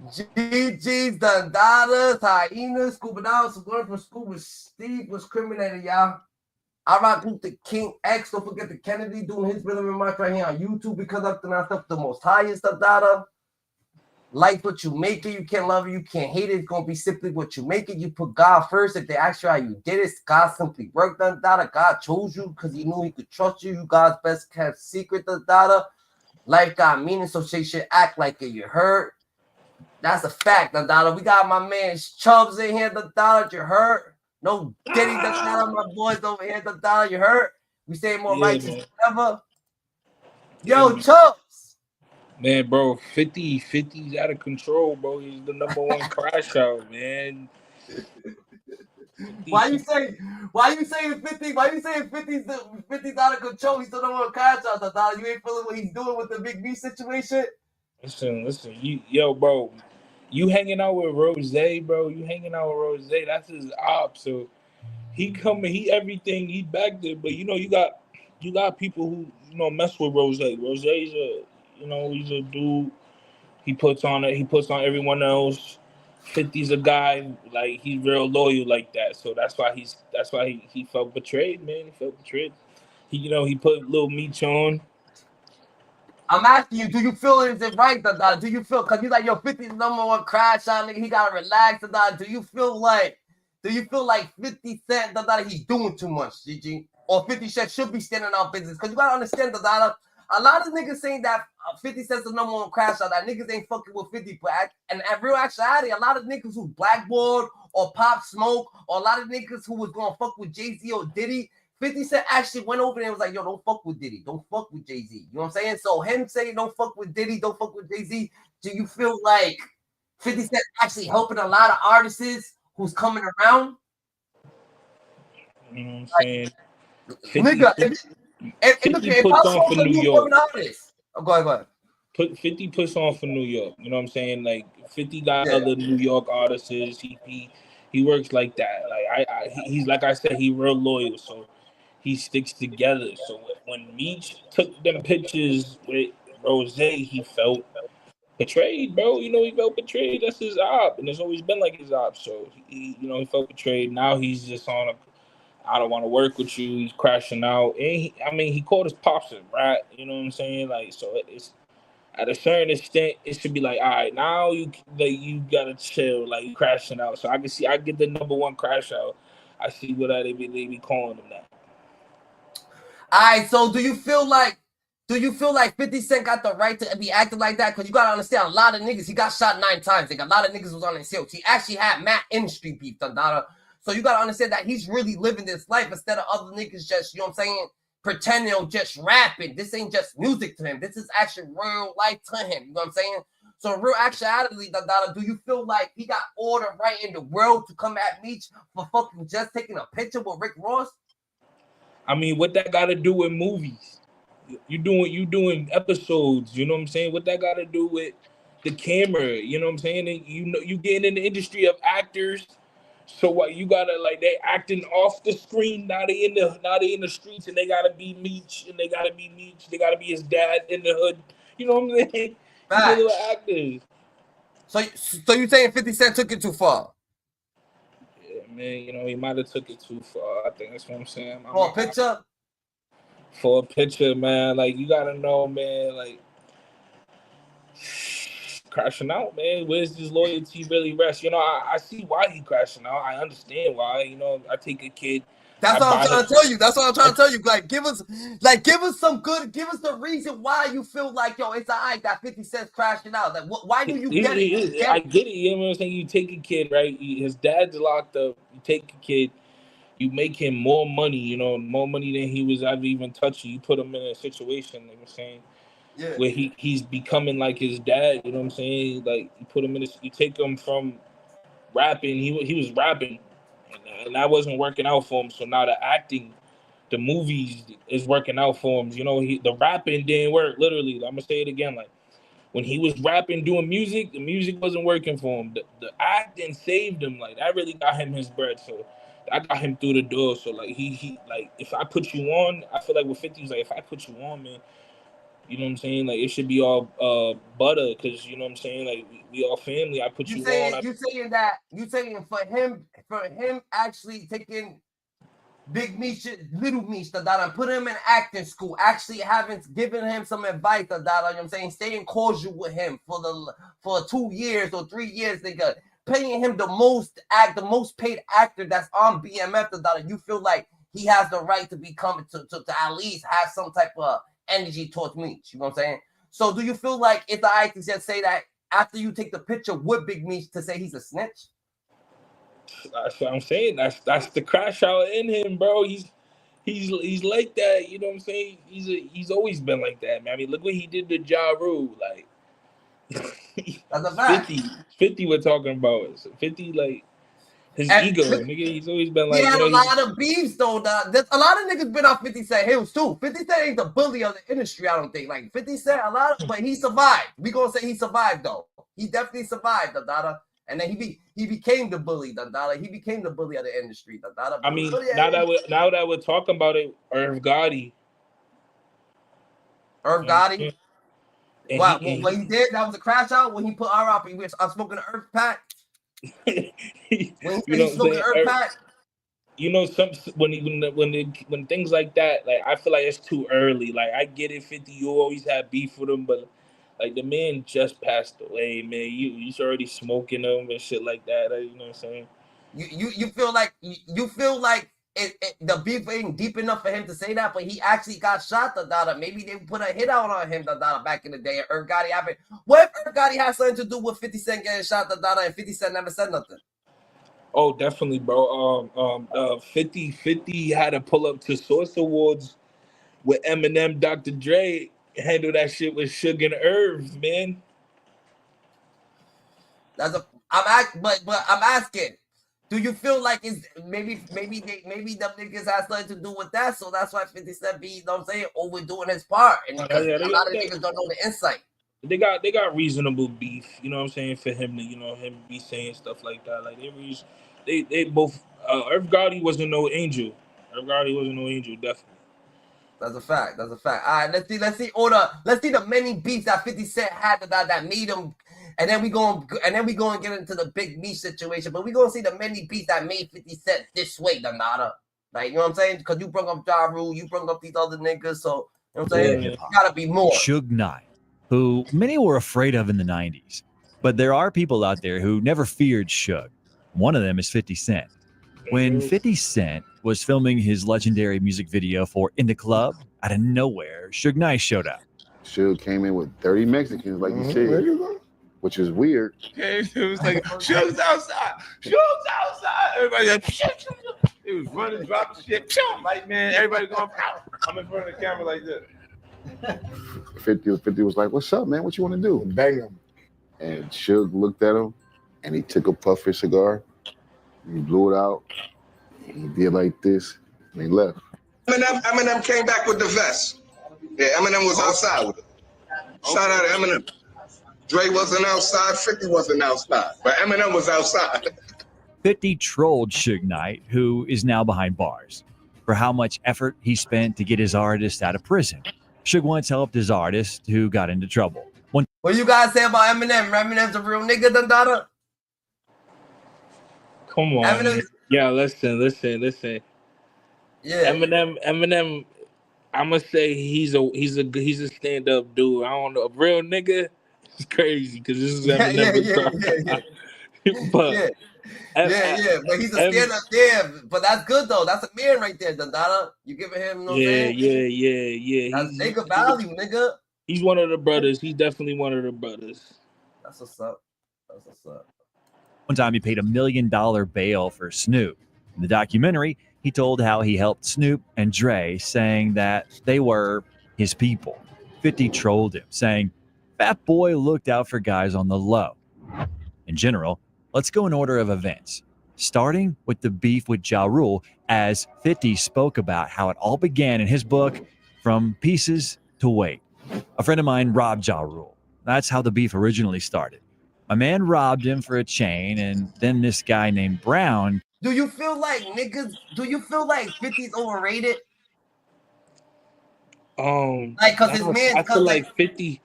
GG's, Dundadas, Hyenas, Scuba Down, Learn from Scuba Steve was criminated, y'all. I rock with the King X. Don't forget the Kennedy doing his rhythm remarks right here on YouTube because of the stuff the most highest data. Like what you make it, you can't love it, you can't hate it. It's gonna be simply what you make it. You put God first. If they ask you how you did it, God simply worked on data. God chose you because he knew he could trust you. You God's best kept secret the data. Life got meaning, so she should act like it. You heard? That's a fact, the dollar. We got my man Chubbs in here, the dollar. You heard? No Diddy, the dollar. My boys over here, the dollar. You heard? We say more righteous than ever. Yo, Chubbs. Man, bro, 50's out of control, bro. He's the number one crash out, man. Why you saying 50? Why you saying 50's out of control? He's still the one crash out, the dollar. You ain't feeling what he's doing with the Big B situation? Listen, bro. You hanging out with Rose, bro. You hanging out with Rose. That's his op. So he coming, he everything, he back there. But you got people who mess with Rose. Rose's he's a dude. He puts on everyone else. 50's a guy like he's real loyal like that. So that's why he felt betrayed, man. He felt betrayed. He put little Meech on. I'm asking you, do you feel is it right? Do you feel because you like yo 50's number one crash out, nigga? He gotta relax. Do you feel like 50 Cent he's doing too much, GG? Or 50 Cent should be standing on business? Because you gotta understand a lot of niggas saying that 50 Cent's the number one crash out, that niggas ain't fucking with 50, but and at real actuality, a lot of niggas who blackboard or Pop Smoke, or a lot of niggas who was gonna fuck with Jay-Z or Diddy, 50 Cent actually went over there and was like, yo, don't fuck with Diddy. Don't fuck with Jay-Z. You know what I'm saying? So him saying don't fuck with Diddy, don't fuck with Jay-Z, do you feel like 50 Cent actually helping a lot of artists who's coming around? You know what I'm saying? Nigga, if I saw for the New new York. artist. Oh, go ahead. 50 puts on for New York. You know what I'm saying? Like 50 got other New York artists. He works like that. Like he's like I said, he real loyal. So he sticks together. So when Meech took them pictures with Rose, he felt betrayed, bro. He felt betrayed. That's his op, and it's always been like his op. So he felt betrayed. Now he's just on I don't want to work with you. He's crashing out, and he called his pops a rat. You know what I'm saying? Like, so it's at a certain extent, it should be like, all right, now you gotta chill, like you crashing out. So I get the number one crash out. I see what they be calling him that. All right, so do you feel like 50 Cent got the right to be acting like that? Because you gotta understand, a lot of niggas, he got shot 9 times. Like, a lot of niggas was on his heels. He actually had mad industry beef, Dada. So you gotta understand that he's really living this life instead of other niggas just, you know what I'm saying, pretending or just rapping. This ain't just music to him. This is actually real life to him. You know what I'm saying? So real actuality, Dada, do you feel like he got all the right in the world to come at Meech for fucking just taking a picture with Rick Ross? I mean, what that got to do with movies? You doing episodes? You know what I'm saying? What that got to do with the camera? You know what I'm saying? And you getting in the industry of actors. So what you gotta like? They acting off the screen. Now they in the streets, and they gotta be Meech, and they gotta be Meech. They gotta be his dad in the hood. You know what I'm saying? These little actors. So you saying 50 Cent took it too far? Man, he might have took it too far. I think that's what I'm saying. For a picture? For a picture, man. Like, you gotta know, man, like, crashing out, man. Where's his loyalty really rest? I see why he crashing out. I understand why. I take a kid. That's what I'm trying to tell you. Like, give us the reason why you feel like, yo, it's all right that 50 Cent's crashing out. Like, why do you get it? I get it. You know what I'm saying? You take a kid, right? His dad's locked up. You take a kid. You make him more money, more money than he was ever even touching. You put him in a situation, you know what I'm saying, where he's becoming like his dad, you know what I'm saying? Like, you put him you take him from rapping, he was rapping, and that wasn't working out for him. So now the acting, the movies is working out for him. The rapping didn't work, literally. I'm going to say it again, like, when he was rapping, doing music, the music wasn't working for him. The acting saved him. Like, that really got him his bread. So I got him through the door. So like he like, if I put you on, I feel like with 50, he's like, if I put you on, man, You know what I'm saying? Like it should be all butter, because you know what I'm saying. Like we all family. I put you on. You saying for him actually taking Big Meech, Little Meech, and put him in acting school, actually given him some advice, you know what I'm saying, staying cordial with him for 2 years or 3 years, nigga, paying him the most paid actor that's on BMF, you feel like he has the right to become to at least have some type of energy towards Meech, you know what I'm saying? So do you feel like it's alright to just say that after you take the picture with Big Meech to say he's a snitch? That's what I'm saying. That's the crash out in him, bro. He's like that. You know what I'm saying? He's always been like that, man. I mean, look what he did to Ja Rule. Like that's a fact. 50 we're talking about. 50, like his ego, nigga. He's always been like, he had a lot of beefs though. There's a lot of niggas been off 50 Cent Hills too. 50 Cent ain't the bully of the industry, I don't think. Like 50 Cent, but he survived. We gonna say he survived though. He definitely survived, and then he became the bully, He became the bully of the industry, I mean, now that we're talking about it, Irv Gotti. Irv Gotti. What he did? That was a crash out when he put R.I.P. I'm smoking an Earth Pack. When he smoking Earth Pack. You know, when things like that, like I feel like it's too early. Like I get it, 50. You always have beef with him, but like the man just passed away, man. You's already smoking him and shit like that. You know what I'm saying? You feel like the beef ain't deep enough for him to say that, but he actually got shot, Maybe they put a hit out on him, back in the day. Irv Gotti happened. What if Irv Gotti has something to do with 50 Cent getting shot, and 50 Cent never said nothing? Oh, definitely, bro. 50 had to pull up to Source Awards with Eminem, Dr. Dre, handle that shit with Suge and Irv, man. I'm asking. Do you feel like it's maybe them niggas has something to do with that? So that's why 50 Cent be, you know what I'm saying, overdoing his part. And because a lot of niggas don't know the insight. They got reasonable beef, you know what I'm saying, for him to, him be saying stuff like that. Like they both Irv Gotti wasn't no angel. Irv Gotti wasn't no angel, definitely. That's a fact. All right, let's see the many beefs that 50 Cent had that made him. And then we going to get into the Big Meech situation, but we gonna see the many beats that made 50 Cent this way, Like, you know what I'm saying? Because you brought up Ja Rule, you brought up these other niggas, so you know what I'm saying? Yeah. It gotta be more. Suge Knight, who many were afraid of in the 90s, but there are people out there who never feared Suge. One of them is 50 Cent. When 50 Cent was filming his legendary music video for In the Club, out of nowhere, Suge Knight showed up. Suge came in with 30 Mexicans, like you said. Which is weird. Okay, it was like, Suge's outside. Suge's outside. Everybody like, it was running, dropping shit. Like, man, everybody going, I'm in front of the camera like this. 50 was like, what's up, man? What you want to do? Bang him. And Suge looked at him, and he took a puff of his cigar, and he blew it out, and he did like this, and he left. Eminem came back with the vest. Yeah, Eminem was outside with it. Shout out to Eminem. Dre wasn't outside, 50 wasn't outside, but Eminem was outside. 50 trolled Suge Knight, who is now behind bars, for how much effort he spent to get his artist out of prison. Suge once helped his artist who got into trouble. What you guys say about Eminem? Eminem's a real nigga, Dandada? Come on. Eminem. Yeah, listen. Yeah. Eminem, I'm gonna say he's a stand-up dude. I don't know, a real nigga. It's crazy because this is Eminem. But but he's a stand-up there. But that's good though. That's a man right there, Dandada. You giving him no man? Yeah. That's nigga value, nigga. He's one of the brothers. He's definitely one of the brothers. That's what's up. One time he paid $1 million bail for Snoop. In the documentary, he told how he helped Snoop and Dre, saying that they were his people. 50 trolled him, saying, "Fat Boy looked out for guys on the low." In general, let's go in order of events, starting with the beef with Ja Rule, as 50 spoke about how it all began in his book, From Pieces to Weight. A friend of mine robbed Ja Rule. That's how the beef originally started. My man robbed him for a chain, and then this guy named Brown. Do you feel like 50's overrated? Like, cause I his don't. man, I feel cause like 50.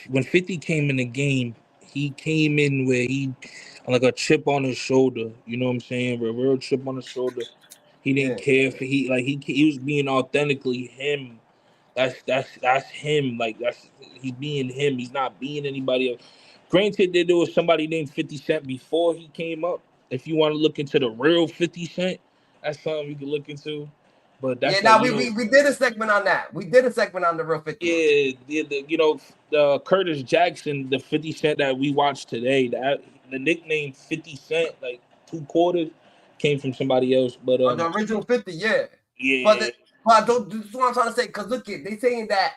When 50 came in the game, he came in where he like a chip on his shoulder. You know what I'm saying? A real chip on his shoulder. He didn't yeah, care if he was being authentically him. That's him. Like he's being him. He's not being anybody else. Granted, there was somebody named 50 Cent before he came up. If you want to look into the real 50 Cent, that's something you can look into. But yeah. that's like Now we did a segment on that. We did a segment on the real 50. yeah, the Curtis Jackson, the 50 Cent that we watched today, that the nickname 50 Cent, like 2 quarters, came from somebody else. But The original 50, yeah. yeah, But this is what I'm trying to say. Cause look it, they saying that.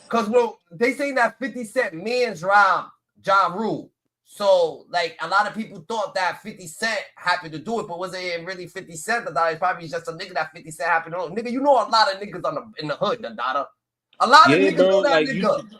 Cause they saying that 50 Cent man's robbed Ja Rule. So like a lot of people thought that 50 Cent happened to do it, but was it really 50 Cent? The Dada probably just a nigga that 50 Cent happened to know. Nigga, you know a lot of niggas in the hood, the Dada. A lot of yeah, niggas bro. know that Like nigga.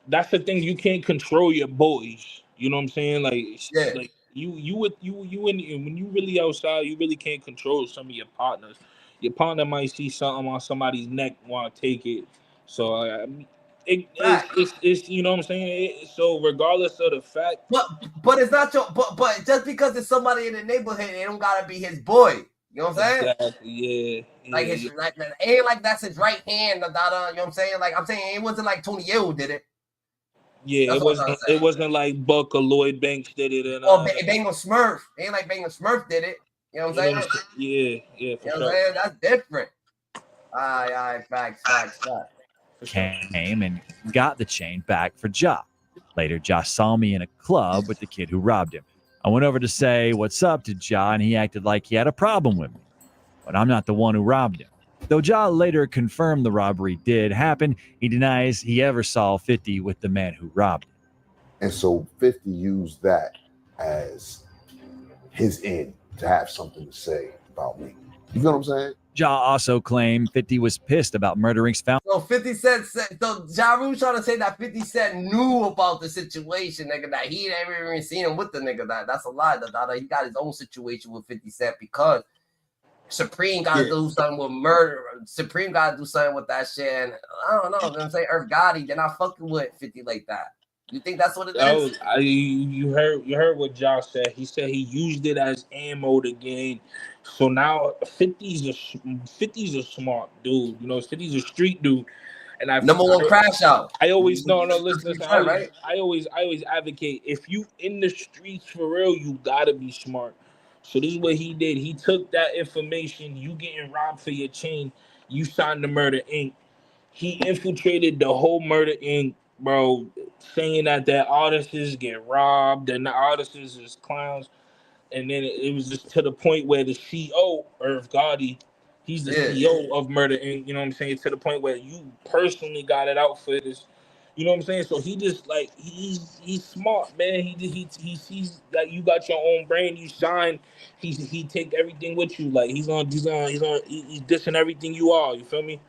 that's the thing. You can't control your boys. You know what I'm saying? Yeah. Like you and when you really outside, you really can't control some of your partners. Your partner might see something on somebody's neck, want to take it. So Right. it's you know what I'm saying. So regardless of the fact, But it's not your but just because it's somebody in the neighborhood, it don't gotta be his boy. You know what I'm saying? exactly, yeah, Like yeah, yeah. like it ain't like that's his right hand, the Dada. You know what I'm saying? Like I'm saying it wasn't like Tony Yeo did it. Yeah, That's what I'm trying to say. it wasn't like Buck or Lloyd Banks did it, and Or Bangle Smurf. It ain't like Bangle Smurf did it. You know what I'm you know, saying? yeah, You for know what I'm sure, saying? That's different. All right, facts. for sure. Came and got the chain back for Ja. Later, Ja saw me in a club with the kid who robbed him. I went over to say what's up to Ja, and he acted like he had a problem with me. But I'm not the one who robbed him. Though Ja later confirmed the robbery did happen, he denies he ever saw 50 with the man who robbed him. And so 50 used that as his end to have something to say about me. You know what I'm saying? Ja also claimed 50 was pissed about murdering found. So 50 Cent said, so Ja Rule trying to say that 50 Cent knew about the situation, nigga, that he never even seen him with the nigga. That's a lie. That he got his own situation with 50 Cent because Supreme got to do something with murder. Supreme got to do something with that shit. And I don't know. You know what I'm saying? Irv Gotti, they're not fucking with 50 like that. You think that's what it is? You heard what Josh said. He said he used it as ammo to gain. So now 50's a smart dude. You know, 50's a street dude. And Number one crash out. I always listen. Right? I always advocate if you in the streets for real, you gotta be smart. So this is what he did. He took that information. You getting robbed for your chain. You signed the Murder Inc. He infiltrated the whole Murder Inc. Bro, saying that their artists get robbed and the artists is clowns. And then it was just to the point where the CEO, Irv Gotti, he's the CEO of Murder Inc. You know what I'm saying? To the point where you personally got it out for this. You know what I'm saying? So he just like he's smart, man. He sees that you got your own brain. You shine. He take everything with you. Like he's dissing everything you are. You feel me?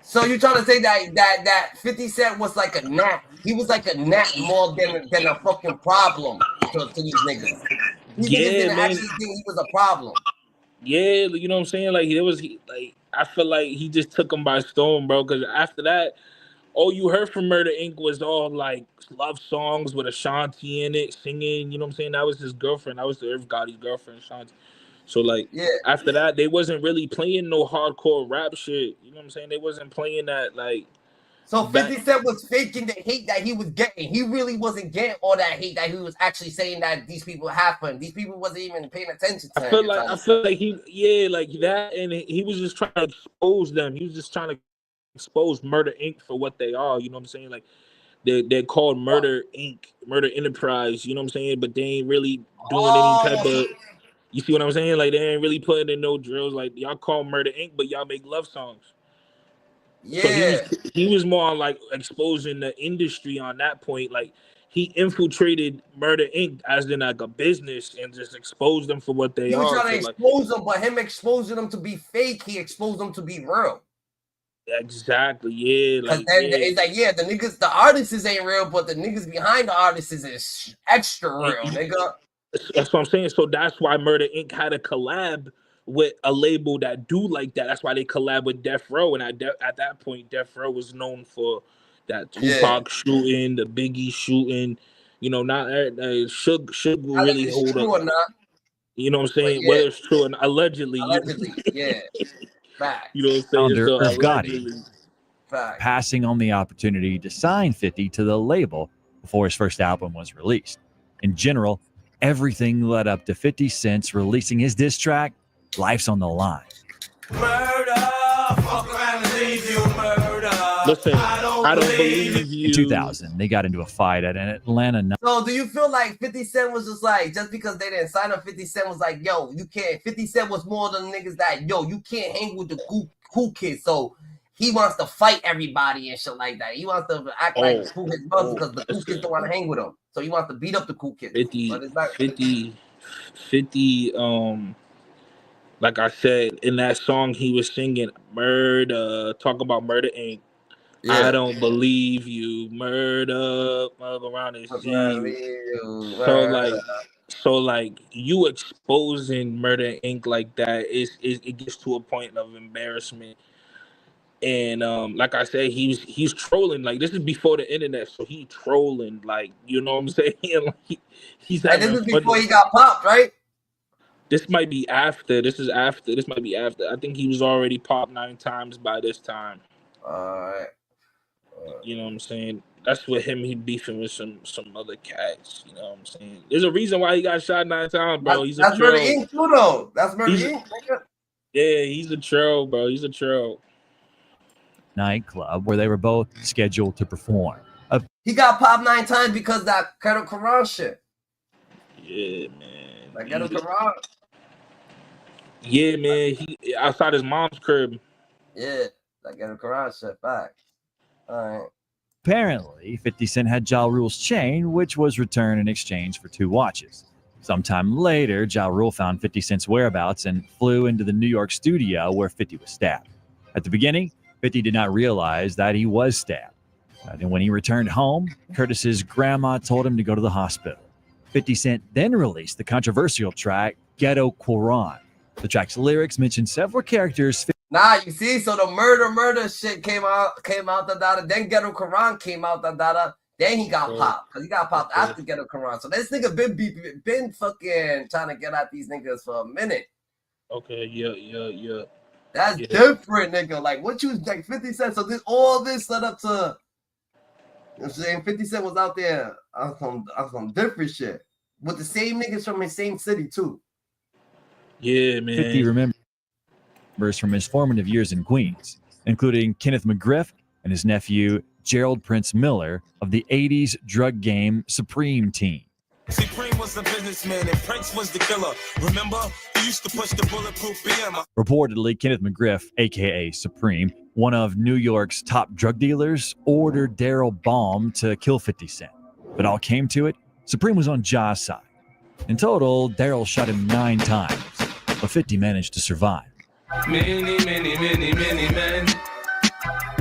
So you're trying to say that 50 Cent was like a gnat. He was like a gnat more than a fucking problem to these niggas. These niggas didn't actually think he was a problem. Yeah, you know what I'm saying? Like I feel like he just took him by storm, bro. Because after that, all you heard from Murder Inc. was all like love songs with Ashanti in it, singing. You know what I'm saying? That was his girlfriend. That was the Irv Gotti's girlfriend, Ashanti. So like, after that, they wasn't really playing no hardcore rap shit. You know what I'm saying? They wasn't playing that like. So 50 Cent was faking the hate that he was getting. He really wasn't getting all that hate that he was actually saying that these people have for him. These people wasn't even paying attention to him. I feel like he like that, and he was just trying to expose them. He was just trying to expose Murder Inc. for what they are. You know what I'm saying? Like they're called Murder Inc., Murder Enterprise. You know what I'm saying? But they ain't really doing any type of. You see what I'm saying? Like they ain't really putting in no drills. Like y'all call Murder Inc., but y'all make love songs. Yeah. So he was more on like exposing the industry on that point. Like he infiltrated Murder Inc. as in like a business and just exposed them for what they are. He was trying to expose them, but him exposing them to be fake, he exposed them to be real. Exactly, yeah. Like, it's like, the niggas, the artists ain't real, but the niggas behind the artists is extra real, nigga. That's what I'm saying. So that's why Murder Inc. had a collab with a label that do like that. That's why they collab with Death Row, and at that point, Death Row was known for that Tupac shooting, the Biggie shooting. You know, not Suge will really hold true up. or not. You know what I'm saying? Whether it's true and allegedly. Yeah. Fact. You know what I'm saying? Founder So Irv Gotti allegedly. Fact. passing on the opportunity to sign 50 to the label before his first album was released. In general, everything led up to 50 Cent's releasing his diss track, Life's on the Line. Murder, fuck around and leave you, murder. Listen, I don't believe you. In 2000, they got into a fight at an Atlanta night. So do you feel like 50 Cent was just like, just because they didn't sign up, 50 Cent was like, yo, you can't. 50 Cent was more than niggas that, yo, you can't hang with the cool kids. So he wants to fight everybody and shit like that. He wants to act like who his brothers because the cool kids don't want to hang with him. So he wants to beat up the cool kids. 50, but it's not 50, like I said, in that song he was singing murder, talk about Murder Inc. I don't believe you, murder, around his So like you exposing Murder Inc. like that it gets to a point of embarrassment. And like I said, he's trolling. Like this is before the internet, so he trolling. Like you know what I'm saying? Like he's having this is fun. before he got popped, right? This might be after. This might be after. I think he was already popped 9 times by this time. You know what I'm saying? That's with him. He beefing with some other cats. You know what I'm saying? There's a reason why he got shot 9 times, bro. That's Murder Inc. too, though. That's Murder Inc. Yeah, he's a troll, bro. He's a troll. Nightclub where they were both scheduled to perform. He got popped 9 times because that Ghetto Quran shit. Yeah, man. Like Ghetto Quran. Yeah, man. He outside his mom's crib. Yeah, that Ghetto Quran shit. Back. All right. Apparently, 50 Cent had Ja Rule's chain, which was returned in exchange for 2 watches. Sometime later, Ja Rule found 50 Cent's whereabouts and flew into the New York studio where 50 was stabbed. At the beginning, 50 did not realize that he was stabbed. And when he returned home, Curtis's grandma told him to go to the hospital. 50 Cent then released the controversial track, Ghetto Quran. The track's lyrics mention several characters. Nah, you see, so the murder shit came out the data. Then Ghetto Quran came out the data. Then he got popped because he got popped after Ghetto Quran. So this nigga been fucking trying to get at these niggas for a minute. Okay, yeah. That's different, nigga. Like what you like 50 Cent. So all this led up to, you know what I'm saying? 50 Cent was out there on some different shit with the same niggas from his same city too. Yeah, man. 50 remembers from his formative years in Queens, including Kenneth McGriff and his nephew Gerald Prince Miller of the 80s drug game Supreme team. Supreme was the businessman and Prince was the killer. Remember, he used to push the bulletproof BM. Reportedly, Kenneth McGriff, aka Supreme, one of New York's top drug dealers, ordered Daryl Baum to kill 50 Cent. But all came to it, Supreme was on Ja's side. In total, Daryl shot him 9 times, but 50 managed to survive. Many men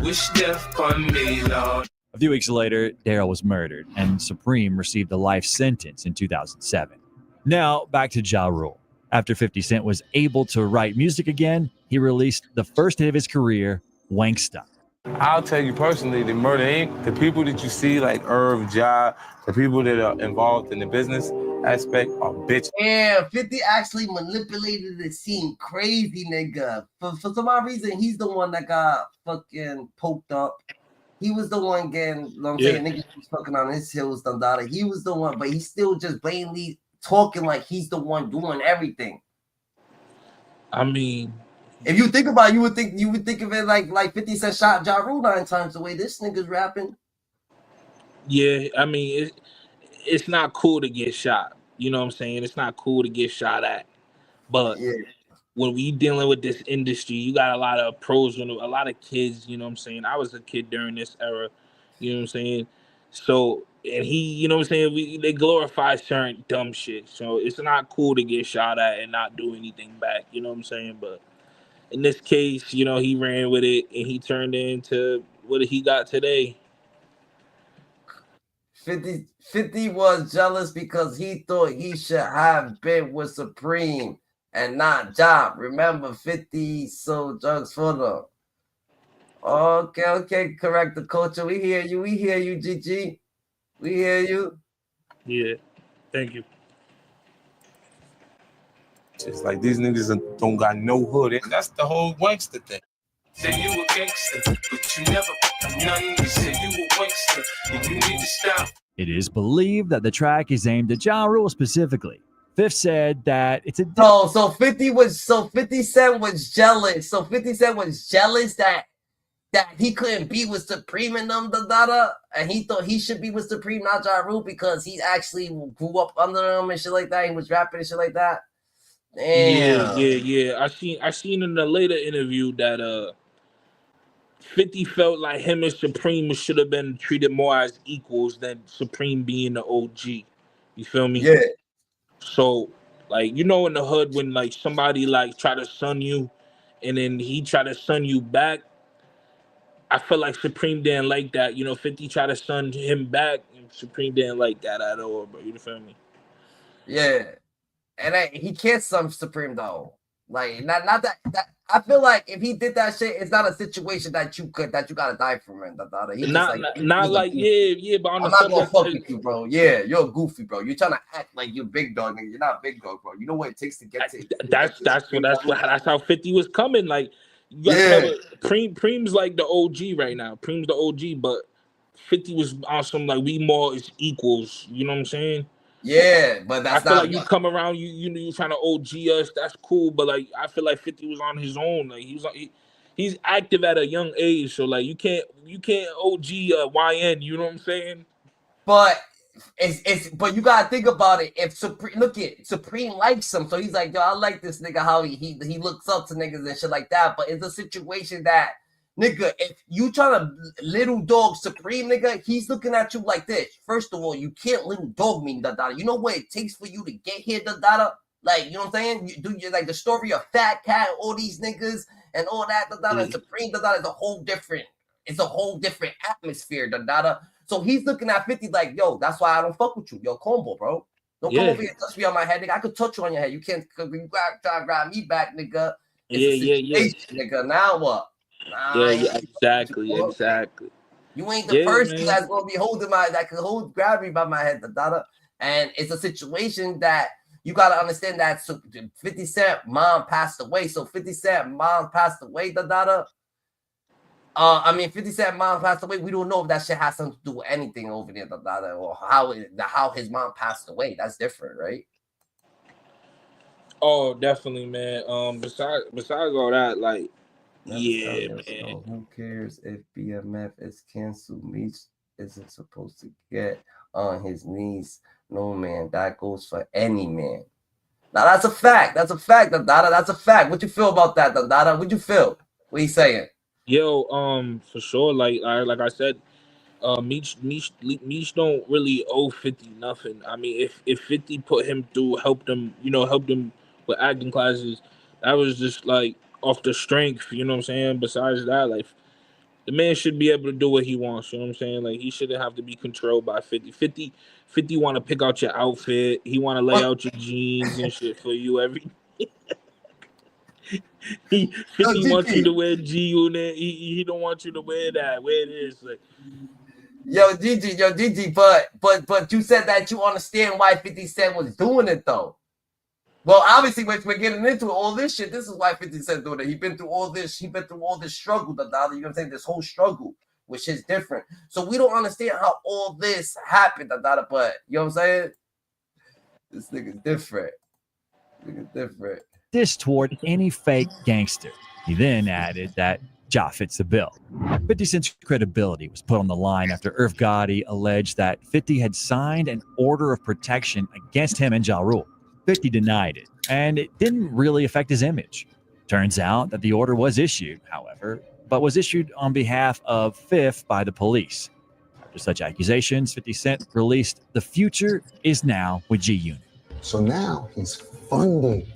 wish death upon me, Lord. A few weeks later, Daryl was murdered, and Supreme received a life sentence in 2007. Now, back to Ja Rule. After 50 Cent was able to write music again, he released the first hit of his career, Wanksta. I'll tell you personally, the Murder Inc., the people that you see like Irv, Ja, the people that are involved in the business aspect are bitches. Yeah, 50 actually manipulated the scene crazy, nigga. For some odd reason, he's the one that got fucking poked up. He was the one getting, you know what I'm saying, niggas was fucking on his heels, Dundada. He was the one, but he's still just blatantly talking like he's the one doing everything. I mean, if you think about it, you would think of it like 50 Cent shot Ja Rule 9 times the way this nigga's rapping. Yeah, I mean, it's not cool to get shot. You know what I'm saying? It's not cool to get shot at. But when we dealing with this industry, you got a lot of pros and a lot of kids, you know what I'm saying? I was a kid during this era, you know what I'm saying? So, and he, you know what I'm saying? They glorify certain dumb shit. So it's not cool to get shot at and not do anything back, you know what I'm saying? But in this case, you know, he ran with it and he turned into what he got today. 50 was jealous because he thought he should have been with Supreme. and not job. Remember, 50 sold drugs for them. Okay, correct the culture. We hear you, GG. We hear you. Yeah, thank you. It's like these niggas don't got no hood. That's the whole gangster thing. Say you a gangster, but you never none. You say you a gangster, and you need to stop. It is believed that the track is aimed at Ja Rule specifically. Fifth said that it's a So 50 Cent was jealous. So 50 Cent was jealous that he couldn't be with Supreme and them, and he thought he should be with Supreme, not Ja Rule, because he actually grew up under them and shit like that. He was rapping and shit like that. Damn. Yeah. I seen in a later interview that 50 felt like him and Supreme should have been treated more as equals than Supreme being the OG. You feel me? Yeah. So, like, you know, in the hood, when like somebody like try to son you, and then he try to son you back, I feel like Supreme didn't like that. You know, 50 tried to son him back, and Supreme didn't like that at all, bro. You feel me? Yeah. And he can't son Supreme though. Like not that I feel like if he did that shit, it's not a situation that you gotta die from it. He not like but on I'm the not gonna fuck subject, with you, bro. Yeah, you're a goofy, bro. You're trying to act like you're big dog, nigga. You're not big dog, bro. You know what it takes to get to. That's how 50 was coming. Like, you gotta remember, Preem's like the OG right now. Preem's the OG, but 50 was awesome. Like, we more is equals. You know what I'm saying? Yeah, but that's I feel like you come around, you know, you trying to OG us. That's cool, but like I feel like 50 was on his own. Like he's active at a young age, so like you can't OG YN. You know what I'm saying? But but you gotta think about it. If Supreme likes him, so he's like, yo, I like this nigga. How he looks up to niggas and shit like that. But it's a situation that, nigga, if you trying to little dog Supreme, nigga, he's looking at you like this. First of all, you can't little dog me, You know what it takes for you to get here, Like, you know what I'm saying? You like the story of Fat Cat, all these niggas and all that, and Supreme, is a whole different. It's a whole different atmosphere, So he's looking at 50 like, yo, that's why I don't fuck with you. Yo, combo, bro. Don't come over here and touch me on my head, nigga. I could touch you on your head. You can't you try to grab me back, nigga. It's nigga. Now what? Exactly. You ain't the person that's gonna be grab me by my head, And it's a situation that you gotta understand that 50 Cent mom passed away. So 50 Cent mom passed away, 50 Cent mom passed away. We don't know if that shit has something to do with anything over there, or how his mom passed away. That's different, right? Oh, definitely, man. Besides all that, like, man. Who cares if BMF is canceled? Meech isn't supposed to get on his knees. No, man. That goes for any man. Now, that's a fact. That's a fact, That's a fact. What you feel about that, What you feel? What you saying? Yo, for sure. Like I said, Meech don't really owe 50 nothing. I mean, if 50 put him through, helped him with acting classes, that was just like off the strength. You know what I'm saying? Besides that, like, the man should be able to do what he wants. You know what I'm saying? Like, he shouldn't have to be controlled by 50. 50 want to pick out your outfit. He want to lay out your jeans and shit for you every. 50 wants you to wear G-Unit. He don't want you to wear that. Wear this. Like, Yo, Gigi, but you said that you understand why 50 Cent was doing it, though. Well, obviously, we're getting into all this shit. This is why 50 Cent doing it. He been through all this. He been through all this struggle, you know what I'm saying? This whole struggle, which is different. So we don't understand how all this happened, but you know what I'm saying? This nigga's different. This toward any fake gangster. He then added that Ja fits the bill. 50 Cent's credibility was put on the line after Irv Gotti alleged that 50 had signed an order of protection against him and Ja Rule. 50 denied it, and it didn't really affect his image. Turns out that the order was issued, however, but was issued on behalf of Fifth by the police. After such accusations, 50 Cent released "The Future Is Now with G-Unit." So now he's funding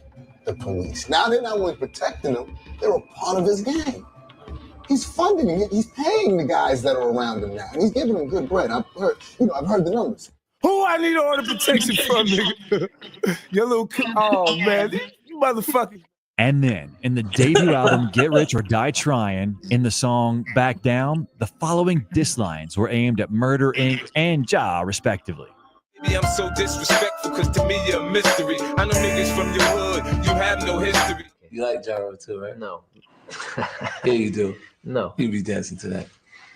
the police. Now they're not only protecting him, they're a part of his gang. He's funding it. He's paying the guys that are around him now. And he's giving them good bread. I've heard the numbers. Who I need order protection from, nigga? Your little oh man, motherfuckers. And then, in the debut album Get Rich or Die Trying, in the song Back Down, the following diss lines were aimed at Murder Inc. and Ja, respectively. Maybe I'm so disrespectful, cause to me you're a mystery. I know niggas from your hood, you have no history. You like Gyro too, right? No. Yeah, you do. No. You be dancing to that.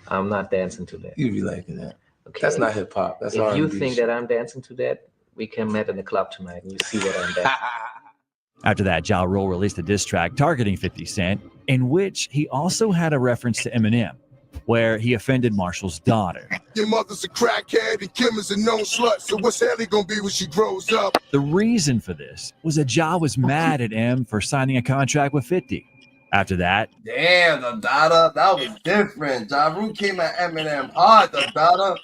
I'm not dancing to that. You be liking that. Okay. That's not hip hop. That's if you R&B think shit. that I'm dancing to that, we can meet in the club tonight and you see what I'm dancing. After that, Ja Rule released a diss track targeting 50 Cent, in which he also had a reference to Eminem, where he offended Marshall's daughter. Your mother's a crackhead and Kim is a known slut, so what's Ellie gonna be when she grows up? The reason for this was that Ja was mad at M for signing a contract with 50. After that, damn, the Dada, that was different. Ja Rule came at Eminem hard, the Dada.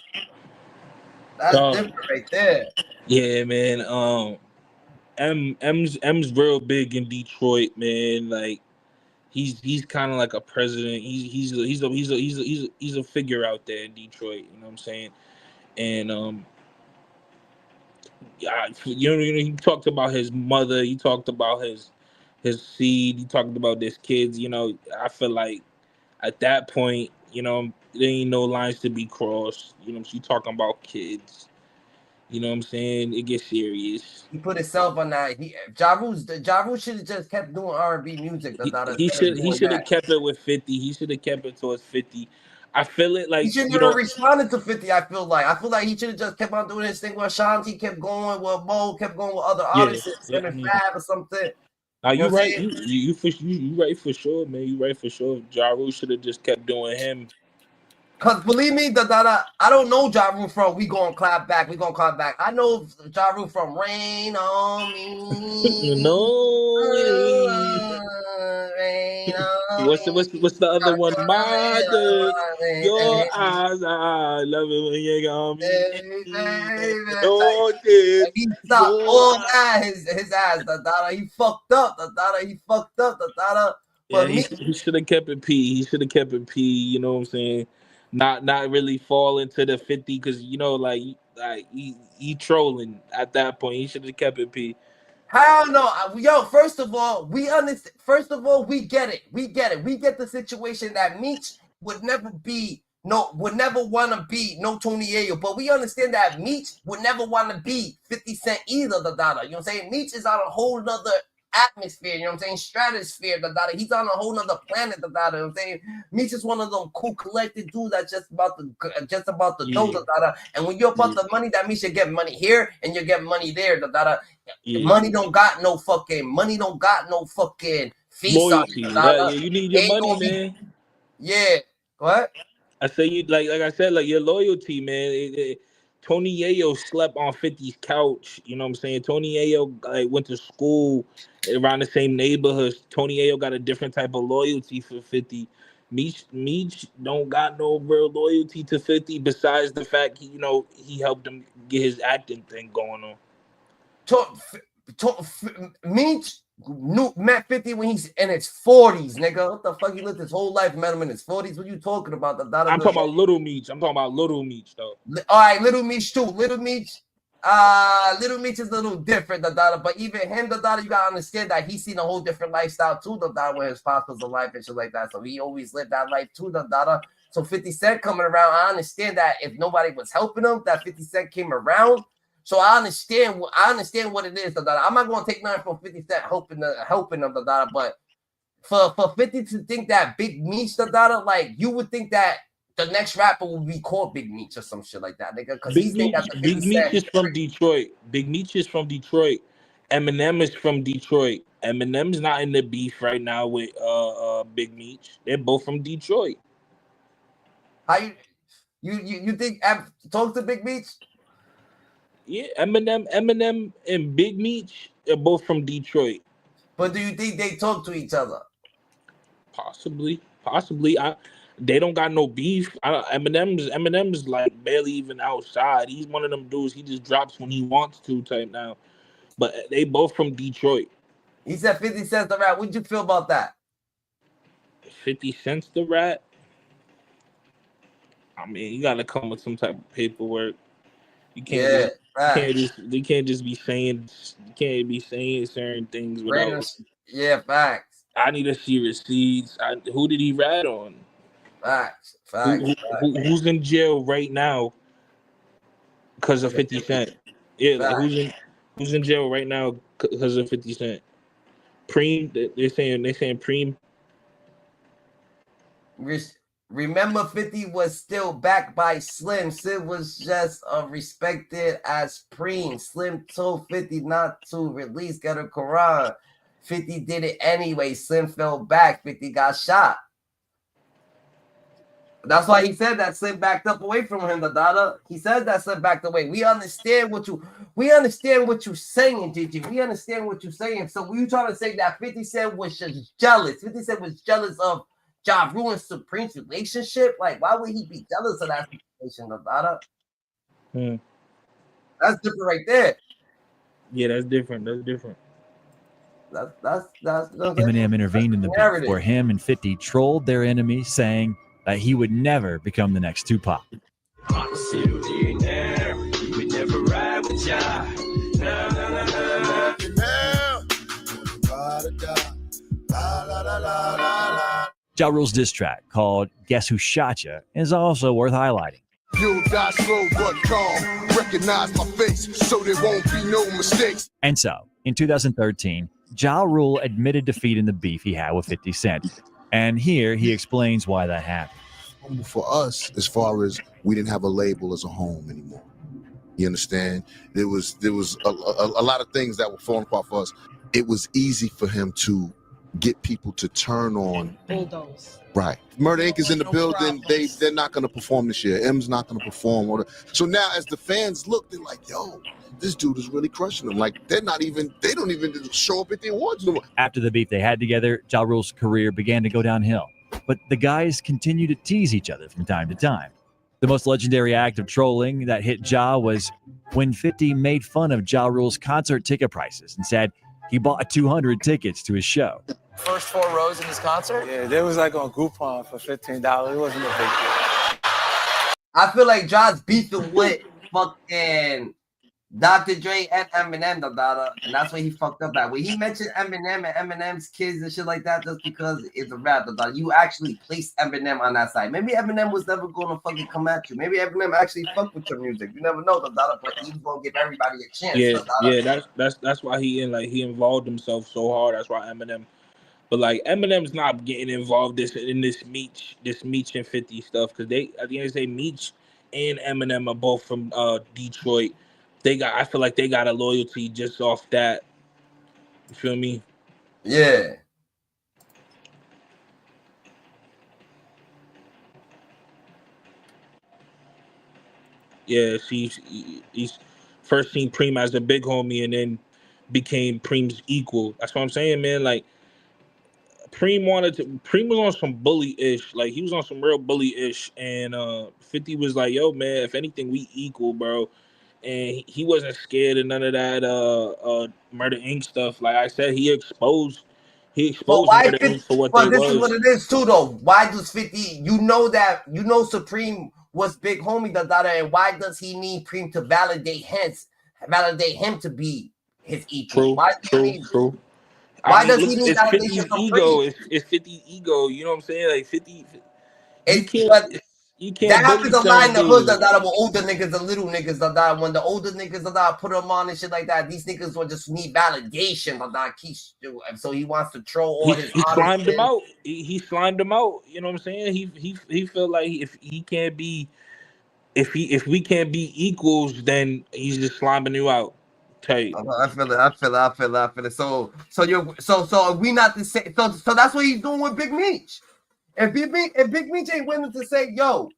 That's different right there. Yeah, man. M's real big in Detroit, man. Like he's kind of like a president. He's a figure out there in Detroit. You know what I'm saying? And he talked about his mother. He talked about his seed. He talked about his kids. You know, I feel like at that point, you know, there ain't no lines to be crossed. You know, you talking about kids. You know what I'm saying? It gets serious. He put himself on that. Ja Rule should have just kept doing R&B music. He should have kept it with 50. He should have kept it towards 50. I feel it like he should never responded to 50. I feel like he should have just kept on doing his thing. Where Shanti kept going, with Mo kept going with other artists, and Fab or something. Now you right. You right for sure, man. You right for sure. Ja Rule should have just kept doing him. Cause believe me, I don't know Ja Rule from We Gonna Clap Back. We Gonna Clap Back. I know Ja Rule from Rain on Me. Rain on what's the other one? Mother, your eyes, I love it when you got me. He stopped all that. His ass. He fucked up. He fucked up. Yeah, he should have kept it P. He should have kept it P. You know what I'm saying? Not really fall into the 50 because you know like he trolling at that point. He should have kept it P. Hell no, yo. First of all, we understand. First of all, we get it. We get the situation that Meech would never want to be no Tony Ayo, but we understand that Meech would never want to be 50 Cent either. You know what I'm saying? Meech is on a whole nother atmosphere, you know what I'm saying? Stratosphere, he's on a whole nother planet, you know what I'm saying? Meech is one of them cool collected dudes that's just about the dough, and when you're about the money, that means you get money here and you get money there, Money don't got no fucking feast loyalty. You need your money, man. Yeah, what? I say you like I said, like your loyalty, man. Tony Ayo slept on 50's couch. You know what I'm saying? Tony Ayo went to school around the same neighborhood. Tony Ayo got a different type of loyalty for 50. Meech don't got no real loyalty to 50 besides the fact he helped him get his acting thing going on. Meech met 50 when he's in his 40s, nigga. What the fuck? He lived his whole life, met him in his 40s. What you talking about? I'm talking about Little Meech. Though. All right, Little Meech too. Little Meech is a little different, but even him, you gotta understand that he's seen a whole different lifestyle too, where his pops was alive and shit like that. So he always lived that life too, So 50 Cent coming around, I understand that if nobody was helping him, that 50 Cent came around. So I understand what it is, I'm not gonna take nothing from 50 Cent helping them, but for 50 to think that Big Meech, like you would think that the next rapper will be called Big Meech or some shit like that, nigga. Because Big Meech is from Detroit. Big Meech is from Detroit. Eminem is from Detroit. Eminem's not in the beef right now with Big Meech. They're both from Detroit. How you think talk to Big Meech? Yeah, Eminem and Big Meech are both from Detroit. But do you think they talk to each other? Possibly. They don't got no beef. Eminem's like barely even outside. He's one of them dudes. He just drops when he wants to type now. But they both from Detroit. He said 50 cents the rat. What'd you feel about that? 50 cents the rat? I mean, you gotta come with some type of paperwork. You can't. They can't just be saying certain things without. Yeah, facts. I need to see receipts. Who did he rat on? Facts. Who's in jail right now because of 50 Cent? Yeah, like who's in jail right now because of 50 Cent? Preem, they're saying Preem. Remember, 50 was still backed by Slim. Slim was just respected as Preem. Slim told 50 not to release Get a Quran. 50 did it anyway. Slim fell back. 50 got shot. That's why he said that Slim backed up away from him, the Dada. He said that Slim backed away. We understand what you're saying, Gigi. We understand what you're saying. So you trying to say that 50 Cent was just jealous. 50 Cent was jealous of Ja Rule and Supreme's relationship? Like, why would he be jealous of that situation, the Dada? That's different right there. Yeah, that's different. That's Eminem intervened in the beef where him and 50 trolled their enemy, saying that he would never become the next Tupac. Ja Rule's diss track, called Guess Who Shot Ya, is also worth highlighting. You'll die slow but calm. Recognize my face so there won't be no mistakes. And so, in 2013, Ja Rule admitted defeat in the beef he had with 50 Cent. And here he explains why that happened. For us, as far as we didn't have a label as a home anymore. You understand? There was a lot of things that were falling apart for us. It was easy for him to get people to turn on. Bulldoze. Right. Murder Inc. is in the building. They're not going to perform this year. M's not going to perform. So now as the fans look, they're like, yo, this dude is really crushing them. Like, they don't even show up at the awards no more. After the beef they had together, Ja Rule's career began to go downhill. But the guys continue to tease each other from time to time. The most legendary act of trolling that hit Ja was when 50 made fun of Ja Rule's concert ticket prices and said he bought 200 tickets to his show. First 4 rows in his concert? Yeah, they was like on Groupon for $15. It wasn't a big deal. I feel like Ja's beefing with fucking Dr. Dre and Eminem, and that's why he fucked up at. When he mentioned Eminem and Eminem's kids and shit like that, just because it's a rap, you actually placed Eminem on that side. Maybe Eminem was never going to fucking come at you. Maybe Eminem actually fucked with your music. You never know, but he's going to give everybody a chance. Yeah, that's why he involved himself so hard. That's why Eminem. But like Eminem's not getting involved in this Meech and 50 stuff, because they at the end of the day, Meech and Eminem are both from Detroit. I feel like they got a loyalty just off that. You feel me? Yeah. Yeah, he's first seen Preem as a big homie and then became Preem's equal. That's what I'm saying, man. Like Preem was on some bully-ish. Like he was on some real bully-ish. And 50 was like, yo, man, if anything, we equal, bro. And he wasn't scared of none of that Murder Inc. stuff. Like I said, he exposed Murder Inc. for what they was. But this is what it is too, though. Why does 50? You know Supreme was big homie, and why does he need Preem to validate him to be his equal? True. Why does he need that? It's 50's ego. It's 50's ego. You know what I'm saying? Like 50. You can't. That happens a lot in the hood with older niggas and little niggas. When the older niggas put them on and shit like that, these niggas will just need validation. So he wants to troll all his. He slimed him out. He slimed him out. You know what I'm saying? He felt like if we can't be equals, then he's just sliming you out. Tell you. I feel it. So we not the same. So that's what he's doing with Big Meech. If Big Meech ain't willing to say, yo,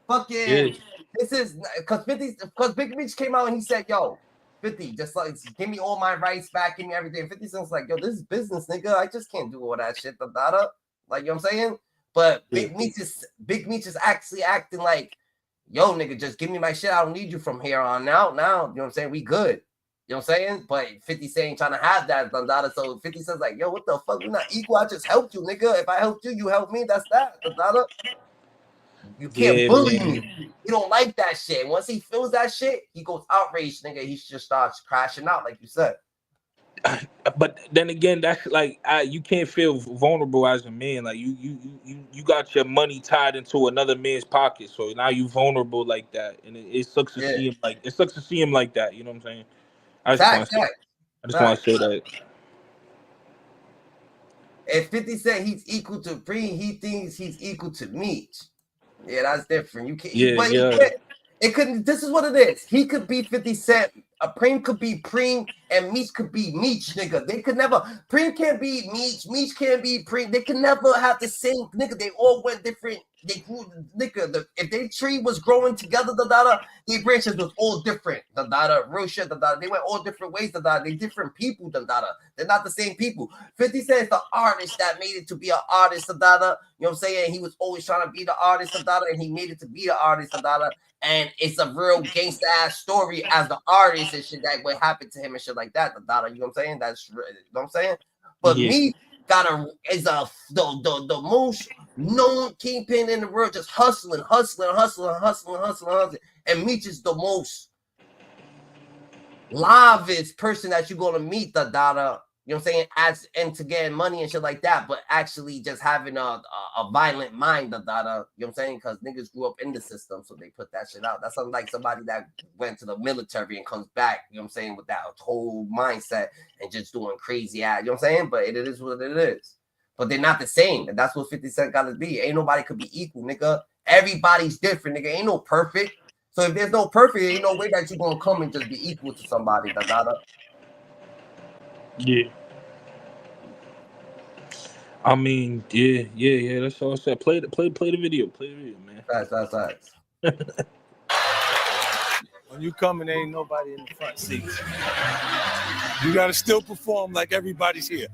fucking, this is because Big Meech came out and he said, yo, 50, just like give me all my rights back, give me everything. 50 Cent's like, yo, this is business, nigga. I just can't do all that shit, like, you know what I'm saying? But Big Meech is actually acting like, yo, nigga, just give me my shit. I don't need you from here on out. Now, you know what I'm saying? We good. You know what I'm saying? But 50 Cent ain't trying to have that, Dandada. So 50 Cent's like, yo, what the fuck? We're not equal. I just helped you, nigga. If I helped you, you helped me. That's that, Dandada. You can't Yeah, bully man. me. He don't like that shit. Once he feels that shit, he goes outraged, nigga. He just starts crashing out, like you said. But then again, that's like you can't feel vulnerable as a man. Like you got your money tied into another man's pocket, so now you vulnerable like that, and it sucks to see him like that. You know what I'm saying? I just want to say that. If 50 Cent he's equal to Preem, he thinks he's equal to Meech. Yeah, that's different. You can't. He can't. It couldn't. This is what it is. He could be 50 Cent. Preem could be Preem, and Meech could be Meech, nigga. They could never. Preem can't be Meech. Meech can't be Preem. They could never have the same nigga. They all went different. They grew, nigga. If their tree was growing together, their branches was all different. Real shit. They went all different ways. They different people. They're not the same people. 50 Cent is the artist that made it to be an artist. You know what I'm saying? He was always trying to be the artist. And he made it to be the artist. And it's a real gangsta ass story as the artist and shit that what happened to him and shit like that. You know what I'm saying? That's you know what I'm saying. But me is the most known kingpin in the world, just hustling. And Meech is the most livest person that you're gonna meet. You know what I'm saying? As into getting money and shit like that, but actually just having a violent mind. You know what I'm saying? Because niggas grew up in the system, so they put that shit out. That's like somebody that went to the military and comes back. You know what I'm saying? With that whole mindset and just doing crazy ass. You know what I'm saying? But it is what it is. But they're not the same, and that's what 50 Cent got to be. Ain't nobody could be equal, nigga. Everybody's different, nigga. Ain't no perfect. So if there's no perfect, ain't no way that you're gonna come and just be equal to somebody. Yeah. I mean, yeah. That's all I said. Play the video. Play the video, man. Facts. When you coming, ain't nobody in the front seats. You gotta still perform like everybody's here.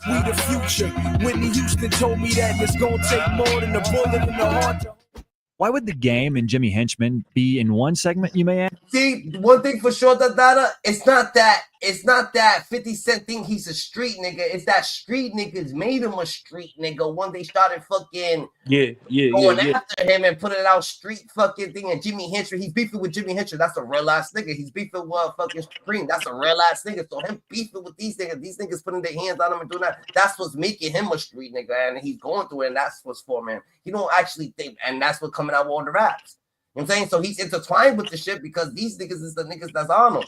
We the future. Whitney Houston told me that it's gonna take more than a bullet in the heart. Why would the Game and Jimmy Henchman be in one segment, you may ask? See, one thing for sure, it's not that 50 Cent think he's a street nigga. It's that street niggas made him a street nigga when they started fucking going after him and putting out street fucking thing. And Jimmy Henchman, he's beefing with Jimmy Henchman. That's a real ass nigga. He's beefing with fucking Supreme. That's a real ass nigga. So him beefing with these niggas putting their hands on him and doing that, that's what's making him a street nigga. And he's going through it, and that's what's for, man. He don't actually think, and that's what coming out with all the raps. You know what I'm saying? So he's intertwined with the shit because these niggas is the niggas that's on him.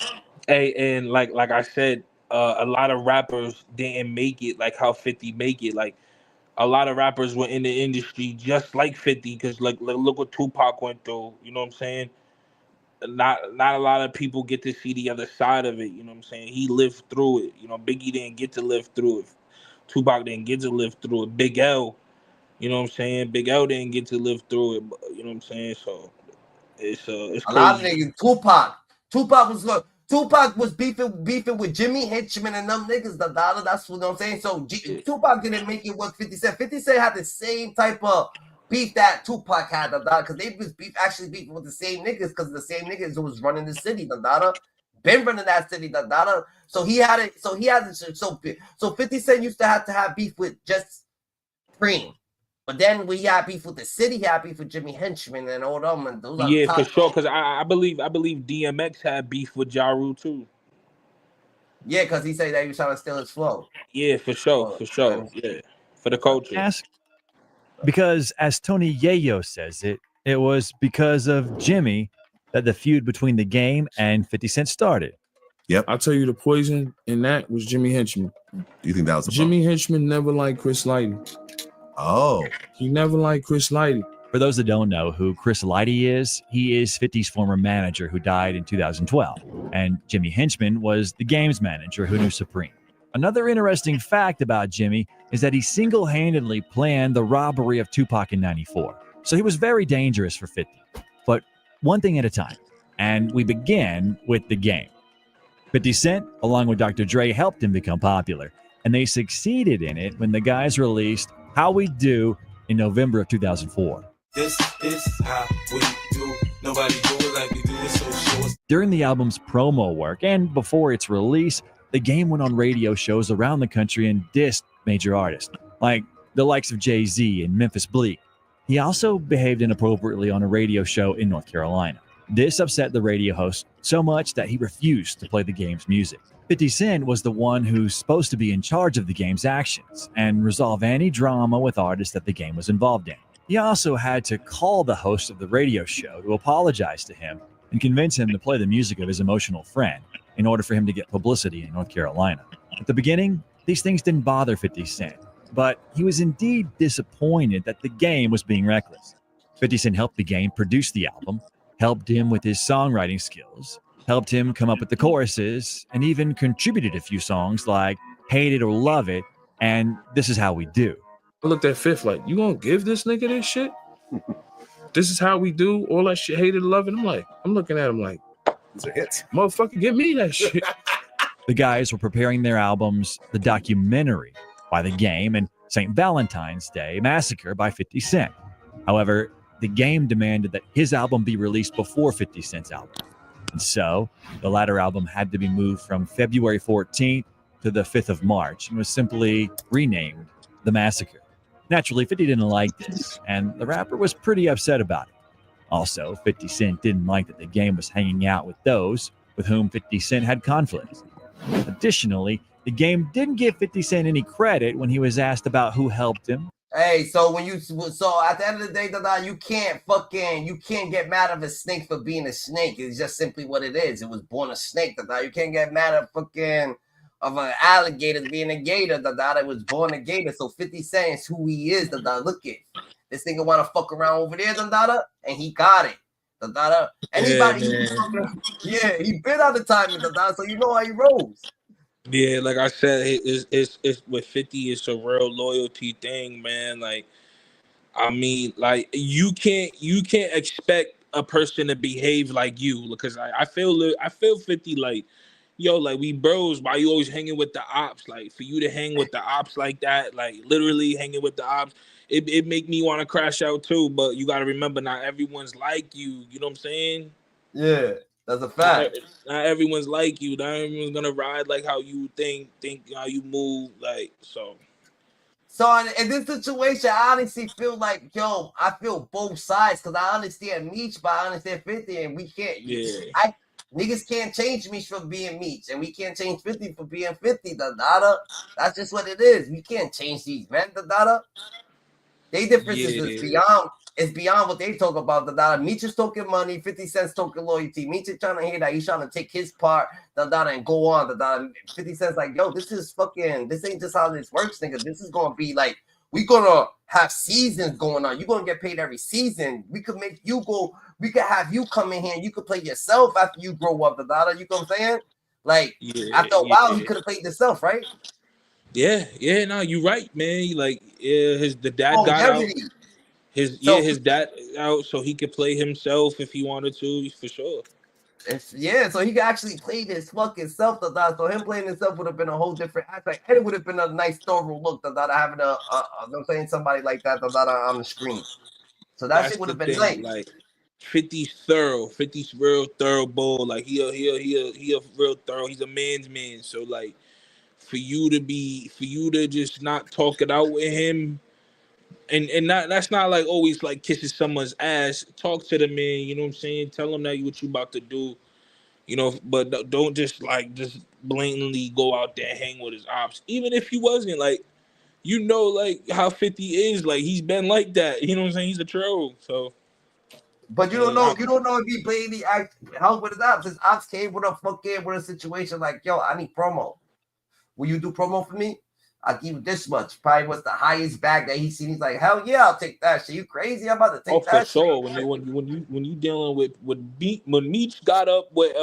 Hey, and like I said, a lot of rappers didn't make it like how 50 make it. Like a lot of rappers were in the industry just like 50, because like look what Tupac went through. You know what I'm saying? Not a lot of people get to see the other side of it. You know what I'm saying? He lived through it. You know, Biggie didn't get to live through it. Tupac didn't get to live through it. Big L, you know what I'm saying? Big L didn't get to live through it. You know what I'm saying? So it's crazy. A lot of niggas. Tupac was beefing with Jimmy Henchman and them niggas. That's what I'm saying. So Tupac didn't make it with 50 Cent. 50 Cent had the same type of beef that Tupac had, because they was actually beefing with the same niggas, because the same niggas who was running the city, been running that city, So he had it. So 50 Cent used to have beef with just Preem. But then we had beef with the city, he had beef with Jimmy Henchman and all them. And those for sure. Because I believe DMX had beef with Ja Rule too. Yeah, because he said that he was trying to steal his flow. Yeah, for sure. Yeah, for the culture. Ask because, as Tony Yayo says it was because of Jimmy that the feud between the Game and 50 Cent started. Yep. I'll tell you, the poison in that was Jimmy Henchman. You think that was Jimmy Henchman never liked Chris Lighty. Oh. He never liked Chris Lighty. For those that don't know who Chris Lighty is, he is 50's former manager who died in 2012. And Jimmy Henchman was the Game's manager who knew Supreme. Another interesting fact about Jimmy is that he single-handedly planned the robbery of Tupac in '94. So he was very dangerous for 50. But one thing at a time. And we begin with the Game. 50 Cent, along with Dr. Dre, helped him become popular. And they succeeded in it when the guys released How We Do in November of 2004. This is how we do. Nobody do it like we do it, so show us. During the album's promo work and before its release, the Game went on radio shows around the country and dissed major artists. Like the likes of Jay-Z and Memphis Bleak. He also behaved inappropriately on a radio show in North Carolina. This upset the radio host so much that he refused to play the game's music. 50 Cent was the one who's supposed to be in charge of the game's actions and resolve any drama with artists that the game was involved in. He also had to call the host of the radio show to apologize to him and convince him to play the music of his emotional friend in order for him to get publicity in North Carolina. At the beginning, these things didn't bother 50 Cent, but he was indeed disappointed that the game was being reckless. 50 Cent helped the game produce the album, helped him with his songwriting skills, helped him come up with the choruses, and even contributed a few songs like Hate It or Love It and This Is How We Do. I looked at Fifth like, you gonna give this nigga this shit? This is how we do all that shit, Hate It or Love It? I'm looking at him like, these are hits. Motherfucker, give me that shit. The guys were preparing their albums, The Documentary by The Game and St. Valentine's Day Massacre by 50 Cent. However, the game demanded that his album be released before 50 Cent's album. And so, the latter album had to be moved from February 14th to the 5th of March and was simply renamed The Massacre. Naturally, 50 didn't like this, and the rapper was pretty upset about it. Also, 50 Cent didn't like that the game was hanging out with those with whom 50 Cent had conflicts. Additionally, the game didn't give 50 Cent any credit when he was asked about who helped him. Hey, so at the end of the day, you can't get mad at a snake for being a snake. It's just simply what it is. It was born a snake. You can't get mad at of an alligator being a gator. It was born a gator. So 50 Cent is who he is. Look at this nigga want to fuck around over there, and he got it. Anybody, he been out the timing, so you know how he rolls. Yeah, like I said, it's with 50, it's a real loyalty thing, man. Like, I mean, like you can't expect a person to behave like you, because I feel 50 like, yo, like we bros. Why you always hanging with the ops? Like for you to hang with the ops like that, like literally hanging with the ops, it make me want to crash out too. But you got to remember, not everyone's like you. You know what I'm saying? Yeah. That's a fact. Not everyone's like you. Not everyone's gonna ride like how you think how you move. Like so. So in this situation, I honestly feel like, I feel both sides, because I understand Meech, but I understand 50, and we can't. Yeah. Niggas can't change Meech for being Meech, and we can't change 50 for being 50. That's just what it is. We can't change these men. They differences is beyond what they talk about. Meech is talking money, 50 Cent's talking loyalty. Meech is trying to hear that he's trying to take his part, and go on. 50 Cent's like, yo, this ain't just how this works, nigga. This is gonna be like, we gonna have seasons going on. You're gonna get paid every season. We could make you go, we could have you come in here and you could play yourself after you grow up, you know what I'm saying? Like, after a while, you could have played yourself, right? Yeah, no, you're right, man. Like, the dad got out. His dad out so he could play himself if he wanted to, for sure. So he could actually play his fucking self. So him playing himself would have been a whole different aspect, and it would have been a nice thorough look. Having I'm saying somebody like that on the screen. So that shit would have been nice. Like 50's thorough. 50's real thorough bull. Like he a real thorough. He's a man's man. So like for you to just not talk it out with him. And that's not like always like kissing someone's ass. Talk to the man, you know what I'm saying? Tell him what you about to do, but don't just blatantly go out there and hang with his ops. Even if he wasn't, like, like how 50 is, like he's been like that. You know what I'm saying? He's a troll. So, but you don't know if he blatantly help with his ops. His ops came with a situation like, yo, I need promo. Will you do promo for me? I'll give you this much. Probably was the highest bag that he's seen. He's like, hell yeah, I'll take that shit. You crazy? I'm about to take that shit. Oh, for sure. When you dealing with when Meech got up with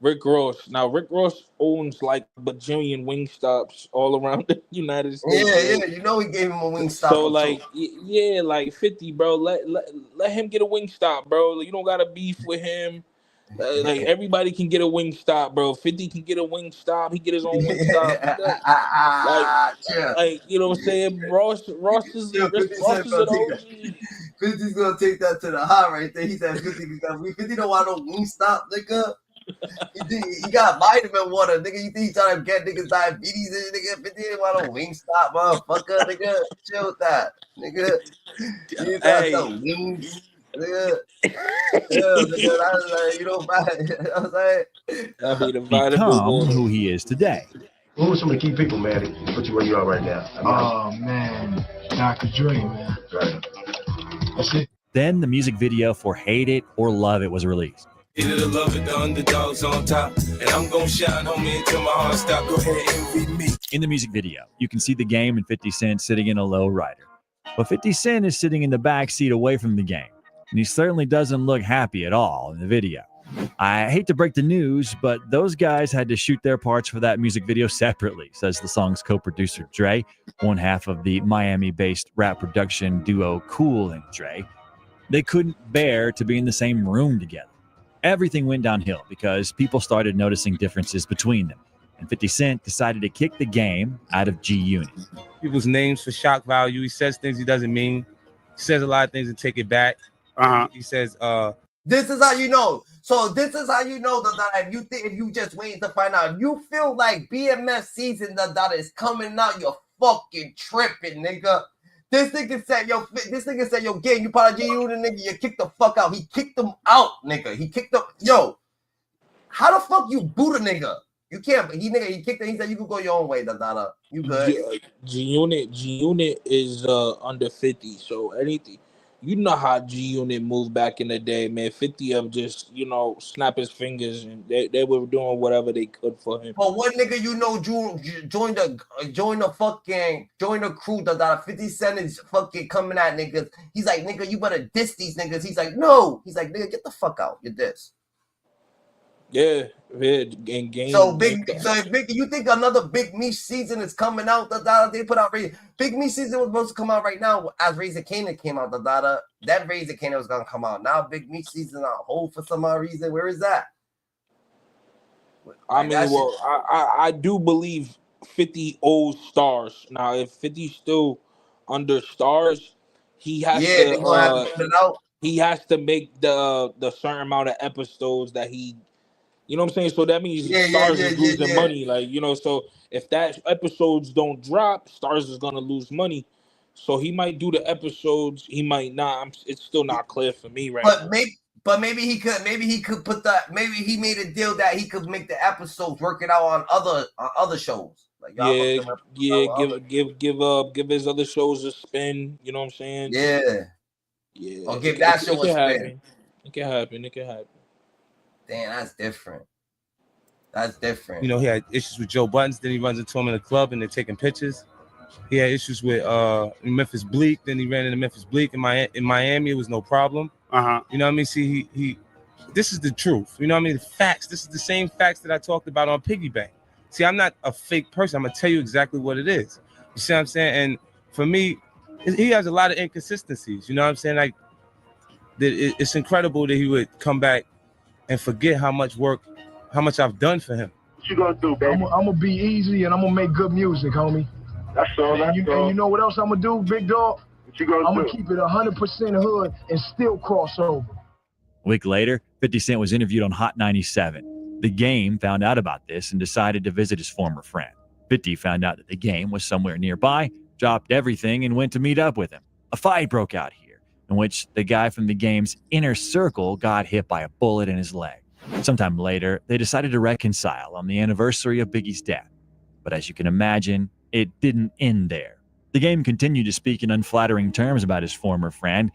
Rick Ross. Now Rick Ross owns like a bajillion Wingstops all around the United States. Yeah. You know he gave him a Wingstop. So like, yeah, like 50, bro. Let him get a Wingstop, bro. You don't gotta beef with him. Like everybody can get a Wingstop, bro. 50 can get a Wingstop. He get his own Wingstop. Like you know what I'm saying? Ross is an OG. 50's gonna take that to the high right there. He said 50 because 50 don't want no Wingstop, nigga. He got vitamin water, nigga. You think he trying to get niggas diabetes and nigga? 50 didn't want no Wingstop, motherfucker, nigga. Chill with that, nigga. You got some wings, nigga. Yeah, nigga. That's like, you know, you know what I'm saying? I mean, the vitamin Become water. who he is today. Who are some of the key people, man, that put you where you are right now? I mean, Man, Dr. Dre, man. right. That's it. Then the music video for Hate It or Love It was released. Either the love it, the underdogs on top. And I'm gonna shine, homie, until my heart stop. Go ahead and envy me. In the music video, you can see the Game and 50 Cent sitting in a low rider. But 50 Cent is sitting in the back seat away from the Game, and he certainly doesn't look happy at all in the video. I hate to break the news, but those guys had to shoot their parts for that music video separately, says the song's co-producer Dre, one half of the Miami-based rap production duo Cool and Dre. They couldn't bear to be in the same room together. Everything went downhill because people started noticing differences between them, and 50 Cent decided to kick the Game out of G-Unit. People's names for shock value. He says things he doesn't mean. He says a lot of things and take it back. He says, This is how you know. So this is how you know that if you just waiting to find out, you feel like BMF season that is coming out, you're fucking tripping, nigga. This nigga said, yo, gang, you part of G-Unit, nigga, you kicked the fuck out. He kicked them out, nigga. He kicked them. Yo, how the fuck you boot a nigga? You can't. He kicked him. He said you could go your own way, Dada. You good? G-Unit is under 50, so anything. You know how G-Unit moved back in the day, man. 50 of just, snap his fingers, and they were doing whatever they could for him. But what nigga you know join the crew that 50 Cent is fucking coming at niggas. He's like, nigga, you better diss these niggas. He's like, no. He's like, nigga, get the fuck out. You're diss. Yeah, and game. So you think another Big Meech season is coming out? They put out Big Meech season was supposed to come out right now as Raising Canaan came out. That Raising Canaan was gonna come out. Now Big Meech season on hold for some odd reason. Where is that? I do believe 50 owes stars. Now, if 50's still under stars, he has to put it out. He has to make the certain amount of episodes that he. You know what I'm saying? So that means Stars is losing money. Like, so if that episodes don't drop, Stars is gonna lose money. So he might do the episodes, he might not. It's still not clear for me right now. Maybe he could put that. Maybe he made a deal that he could make the episodes work it out on other shows. Like give his other shows a spin. You know what I'm saying? Yeah. Or give that show a spin. It can happen. Damn, that's different. He had issues with Joe Buttons. Then he runs into him in the club and they're taking pictures. He had issues with Memphis Bleak. Then he ran into Memphis Bleak in Miami. It was no problem. You know what I mean? See, he this is the truth. You know what I mean? The facts. This is the same facts that I talked about on Piggy Bank. See, I'm not a fake person. I'm gonna tell you exactly what it is. You see what I'm saying? And for me, he has a lot of inconsistencies. You know what I'm saying? Like, it's incredible that he would come back and forget how much I've done for him. What you gonna do, baby? I'm gonna be easy and I'm gonna make good music, homie. That's all. And you know what else I'm gonna do, big dog? What you gonna do? I'm gonna keep it 100% hood and still cross over. A week later, 50 Cent was interviewed on Hot 97. The Game found out about this and decided to visit his former friend. 50 found out that the Game was somewhere nearby, dropped everything, and went to meet up with him. A fight broke out here, in which the guy from the Game's inner circle got hit by a bullet in his leg. Sometime later, they decided to reconcile on the anniversary of Biggie's death. But as you can imagine, it didn't end there. The Game continued to speak in unflattering terms about his former friend,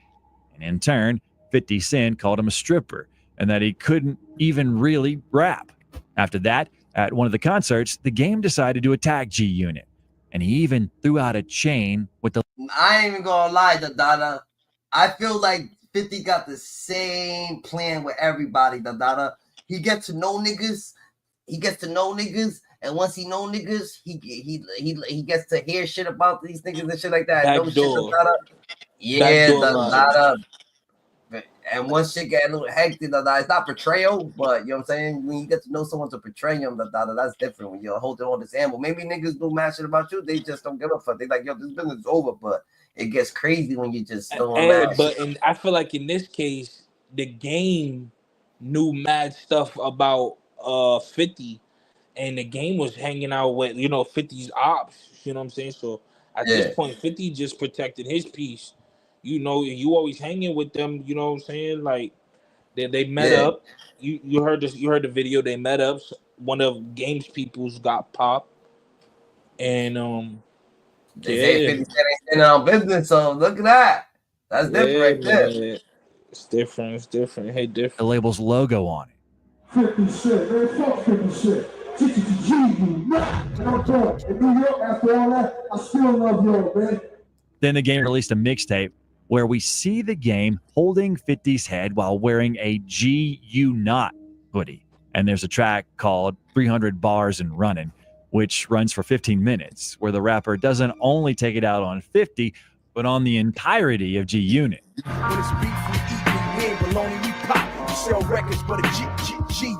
and in turn, 50 Cent called him a stripper and that he couldn't even really rap. After that, at one of the concerts, the Game decided to attack G-Unit, and he even threw out a chain with the... I ain't even gonna lie, Dada. I feel like 50 got the same plan with everybody, Dada. He gets to know niggas. And once he know niggas, he gets to hear shit about these niggas and shit like that. Dada. And once shit get a little hectic, it's not betrayal, but you know what I'm saying? When you get to know someone to betray them, that's different. When you're holding all this ammo, maybe niggas do mad shit about you, they just don't give a fuck. They like, yo, this business is over, but it gets crazy when you just don't. I feel like in this case, the Game knew mad stuff about 50, and the game was hanging out with 50's ops. You know what I'm saying? So at this point, 50 just protected his piece. You always hanging with them. You know what I'm saying? Like they met up. You heard this. You heard the video. They met up. One of Game's people's got popped, and They say 50 Cent ain't standing on business, so look at that. That's different right there. Man. It's different. It's different. Hey, different. The label's logo on it. 50 Cent, man, fuck 50 Cent. In New York, after all that, I still love you, man. Then the Game released a mixtape where we see the Game holding 50's head while wearing a G-U-Not hoodie. And there's a track called 300 Bars and Running, which runs for 15 minutes, where the rapper doesn't only take it out on 50, but on the entirety of G-Unit. When it's beef, we eat, we win, baloney, we pop. We sell records, but a G.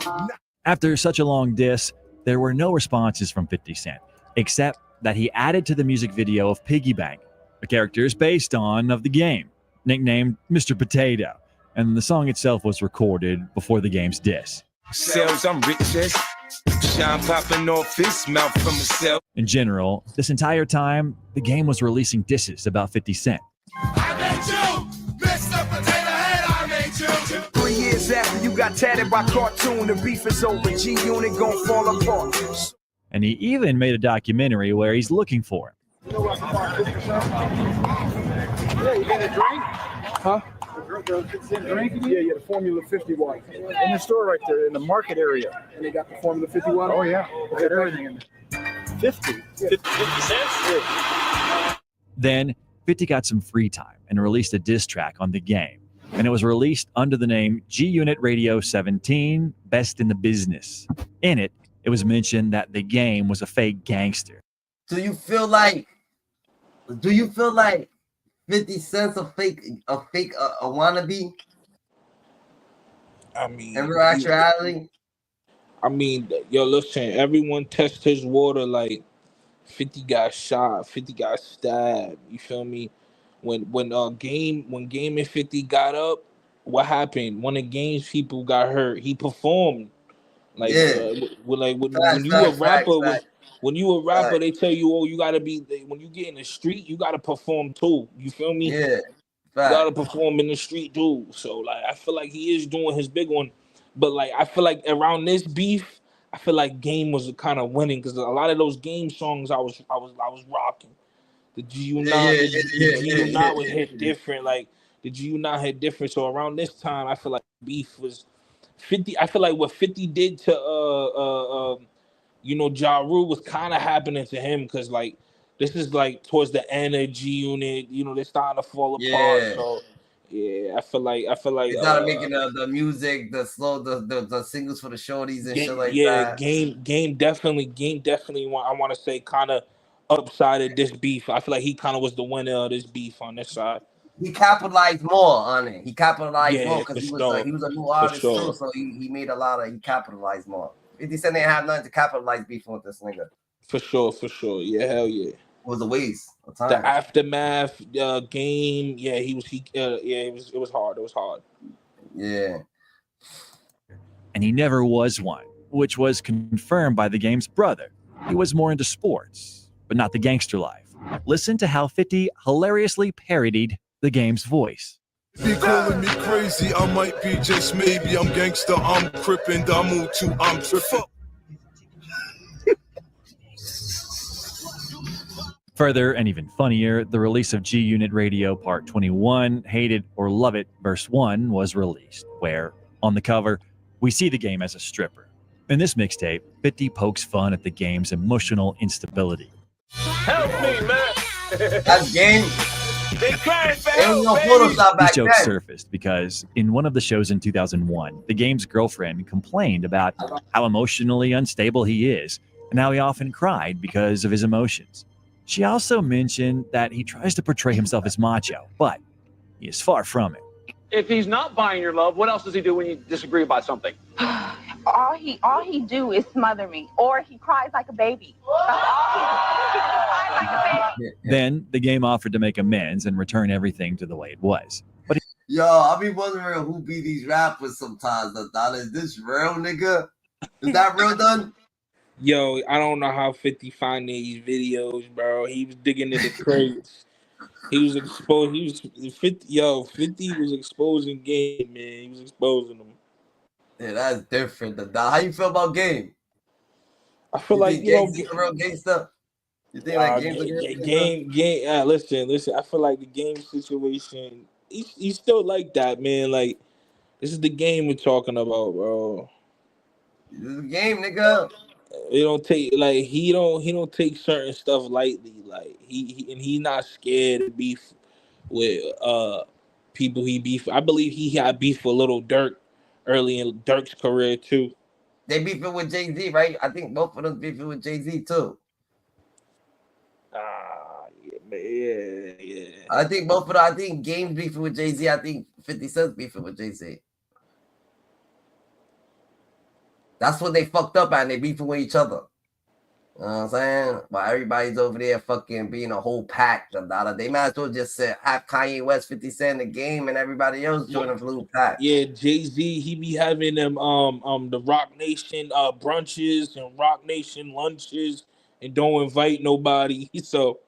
After such a long diss, there were no responses from 50 Cent, except that he added to the music video of Piggy Bank, a character is based on of the Game, nicknamed Mr. Potato, and the song itself was recorded before the Game's diss. Sales, I'm rich as shine popping off his mouth from himself. In general, this entire time, the Game was releasing disses about 50 Cent. I made you, Mr. Potato Head, I made you. 3 years after you got tatted by cartoon, the beef is over, G-Unit gon' fall apart. And he even made a documentary where he's looking for him. Yeah, you got a drink? Huh? Drink? Yeah, the Formula 50 one. In the store right there, in the market area. And they got the Formula 50 one? Oh, yeah. They got everything in there. 50? 50 cents? Yeah. Then 50 got some free time and released a diss track on the Game. And it was released under the name G-Unit Radio 17, Best in the Business. In it, it was mentioned that the Game was a fake gangster. Do you feel like 50 Cent's a wannabe? I mean, in real actuality? I mean, yo, listen, everyone test his water. Like 50 got shot, 50 got stabbed. You feel me? When Game and 50 got up, what happened? One of Game's people got hurt. He performed. Like, when you a rapper, they tell you, oh, you gotta be. When you get in the street, you gotta perform too. You feel me? Yeah. You gotta perform in the street too. So like, I feel like he is doing his big one, but like, I feel like around this beef, I feel like Game was kind of winning because a lot of those Game songs I was rocking. The G-Unit was hit different. Like the G-Unit hit different. So around this time, I feel like beef was 50. I feel like what 50 did to Ja Rule was kind of happening to him because like this is like towards the end of G-Unit. They're starting to fall apart. So yeah, I feel like they started making the music, the singles for the shorties and shit like that. Yeah, Game definitely. I want to say kind of upsided this beef. I feel like he kind of was the winner of this beef on this side. He capitalized more on it. He capitalized more because he was a new artist too, so he made he capitalized more. 50 Cent didn't have nothing to capitalize beef with this nigga. For sure. Yeah, hell yeah. It was a waste of time. The aftermath Game, it was hard. It was hard. Yeah. And he never was one, which was confirmed by the Game's brother. He was more into sports, but not the gangster life. Listen to how 50 hilariously parodied the Game's voice. Be calling me crazy, I might be just maybe. I'm gangster, I'm crippin', I'm move to, I'm trippin'. Further, and even funnier, the release of G-Unit Radio Part 21, Hate It or Love It, Verse 1 was released, where, on the cover, we see the Game as a stripper. In this mixtape, 50 pokes fun at the Game's emotional instability. Help me, man! That's Game. They crying for help, no Photoshop back These then. jokes surfaced because in one of the shows in 2001, the Game's girlfriend complained about how emotionally unstable he is and how he often cried because of his emotions. She also mentioned that he tries to portray himself as macho, but he is far from it. If he's not buying your love, what else does he do when you disagree about something? All he do is smother me, or he cries like a baby. He cries like a baby. Then the Game offered to make amends and return everything to the way it was. But Yo, I be wondering who be these rappers sometimes. Is this real, nigga? Is that real done? Yo, I don't know how 50 find these videos, bro. He was digging in the crates. He was exposed. He was 50. Yo, 50 was exposing Game, man. He was exposing them. Yeah, that's different. How you feel about Game? I feel you like, think you know, Game's a real gangster? You think like Game's a real gangster? Game. Listen. I feel like the Game situation. He's still like that, man. Like, this is the Game we're talking about, bro. This is a game, nigga. He don't take he don't take certain stuff lightly. Like he not scared to beef with people he beef. I believe he had beef with Little Dirk early in Dirk's career too. They beefing with Jay-Z, right? I think both of them beefing with Jay-Z too. Yeah. I think both of them. I think Game's beefing with Jay-Z. I think 50 Cent's beefing with Jay-Z. That's what they fucked up at, and they beefing with each other. You know what I'm saying? But everybody's over there fucking being a whole pack. They might as well just have Kanye West, 50 Cent in the Game, and everybody else join a little pack. Yeah, Jay-Z, he be having them the Rock Nation brunches and Rock Nation lunches and don't invite nobody. So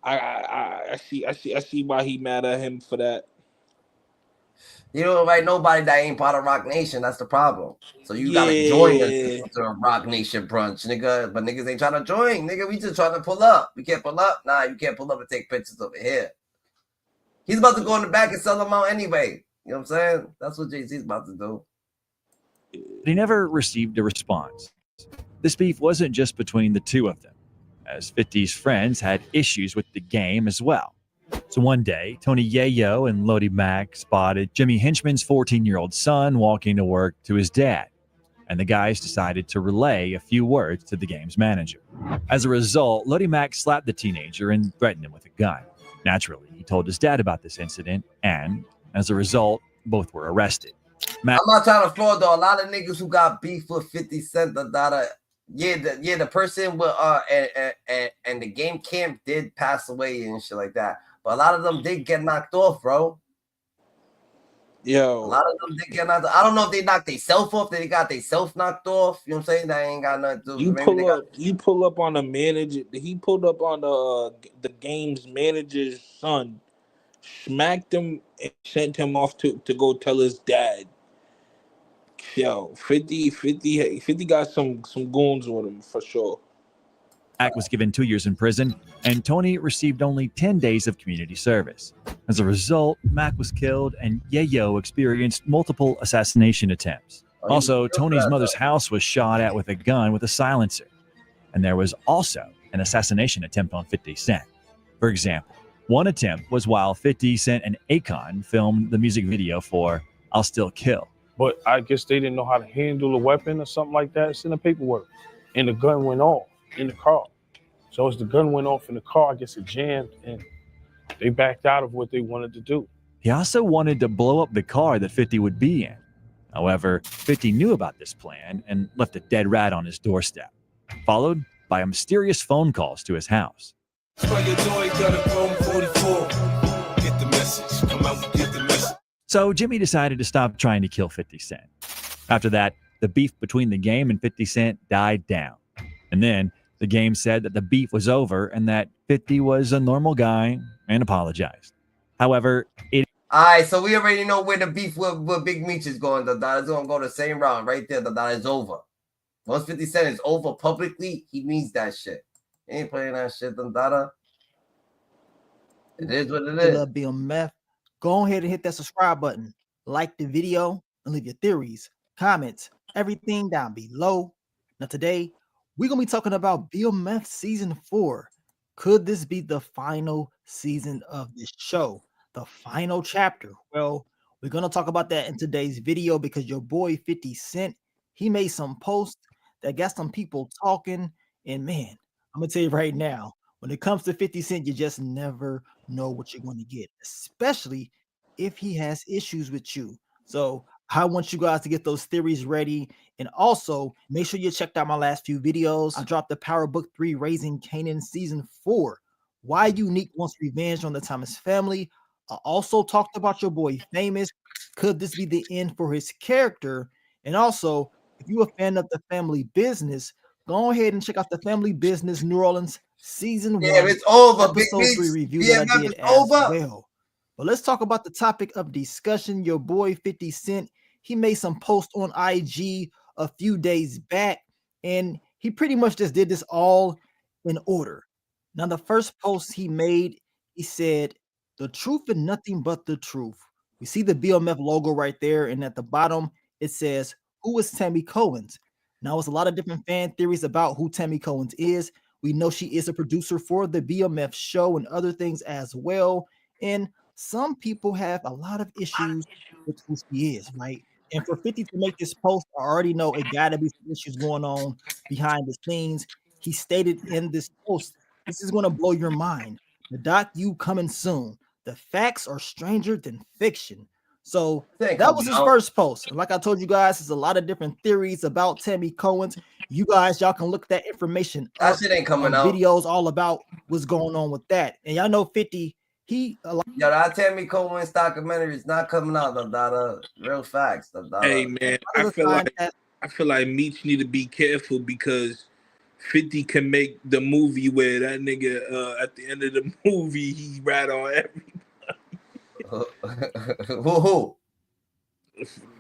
I see why he mad at him for that. You don't invite nobody that ain't part of Rock Nation. That's the problem. So you gotta join us to a Rock Nation brunch, nigga. But niggas ain't trying to join, nigga. We just trying to pull up. We can't pull up. Nah, you can't pull up and take pictures over here. He's about to go in the back and sell them out anyway. You know what I'm saying? That's what Jay-Z's about to do. He never received a response. This beef wasn't just between the two of them, as 50's friends had issues with the Game as well. So one day, Tony Yayo and Lodi Mac spotted Jimmy Hinchman's 14-year-old son walking to work to his dad, and the guys decided to relay a few words to the Game's manager. As a result, Lodi Mac slapped the teenager and threatened him with a gun. Naturally, he told his dad about this incident, and as a result, both were arrested. I'm not trying to fraud though. A lot of niggas who got beef with 50 Cent, the person with and the Game camp did pass away and shit like that. But a lot of them did get knocked off, bro. Yo. A lot of them did get knocked off. I don't know if they knocked themselves off, they got themselves knocked off. You know what I'm saying? That ain't got nothing to do. You pull up on the manager. He pulled up on the Game's manager's son, smacked him, and sent him off to go tell his dad. Yo, 50 got some goons with him for sure. Mac was given 2 years in prison, and Tony received only 10 days of community service. As a result, Mac was killed, and Yayo experienced multiple assassination attempts. Also, Tony's mother's house was shot at with a gun with a silencer. And there was also an assassination attempt on 50 Cent. For example, one attempt was while 50 Cent and Akon filmed the music video for I'll Still Kill. But I guess they didn't know how to handle a weapon or something like that. It's in the paperwork. And the gun went off in the car. So as the gun went off in the car, I guess it jammed and they backed out of what they wanted to do. He also wanted to blow up the car that 50 would be in. However, 50 knew about this plan and left a dead rat on his doorstep, followed by a mysterious phone calls to his house. So Jimmy decided to stop trying to kill 50 Cent. After that, the beef between the Game and 50 Cent died down. And then the Game said that the beef was over and that 50 was a normal guy and apologized. However, all right, so we already know where the beef with Big Meech is going. It's going to go the same round right there. That is over. Once 50 Cent is over publicly, he means that shit. He ain't playing that shit, Dada. It is what it is. Bill Meth. Go ahead and hit that subscribe button. Like the video and leave your theories, comments, everything down below. Now today, we're going to be talking about Bill Meth Season 4. Could this be the final season of this show? The final chapter? Well, we're going to talk about that in today's video because your boy 50 Cent, he made some posts that got some people talking. And man, I'm going to tell you right now, when it comes to 50 Cent, you just never know what you're going to get, especially if he has issues with you. So I want you guys to get those theories ready. And also make sure you checked out my last few videos. I dropped the Power Book 3 Raising Kanan Season 4. Why Unique wants revenge on the Thomas family. I also talked about your boy Famous. Could this be the end for his character? And also, if you're a fan of the Family Business, go ahead and check out the Family Business New Orleans season 1, it's over. Big episode 3 Meech. review that I BMF did is as over. well. But let's talk about the topic of discussion. Your boy 50 Cent, he made some post on IG a few days back, and he pretty much just did this all in order. Now, the first post he made, he said, "The truth and nothing but the truth." We see the BMF logo right there, and at the bottom it says, "Who is Tammy Cohen's?" Now, it's a lot of different fan theories about who Tammy Cohen's is. We know she is a producer for the BMF show and other things as well. And some people have a lot of issues with who she is, right? And for 50 to make this post, I already know it got to be some issues going on behind the scenes. He stated in this post, "This is going to blow your mind. The docu coming soon. The facts are stranger than fiction." So that was his first post. And like I told you guys, there's a lot of different theories about Tammy Cohen's. You guys, y'all can look that information That up shit ain't coming on out. videos all about what's going on with that. And y'all know 50, Yo, that Tammy Cohen's documentary is not coming out. Real facts. Hey man, I feel like Meech need to be careful because 50 can make the movie where that nigga at the end of the movie he rat on everybody. Who?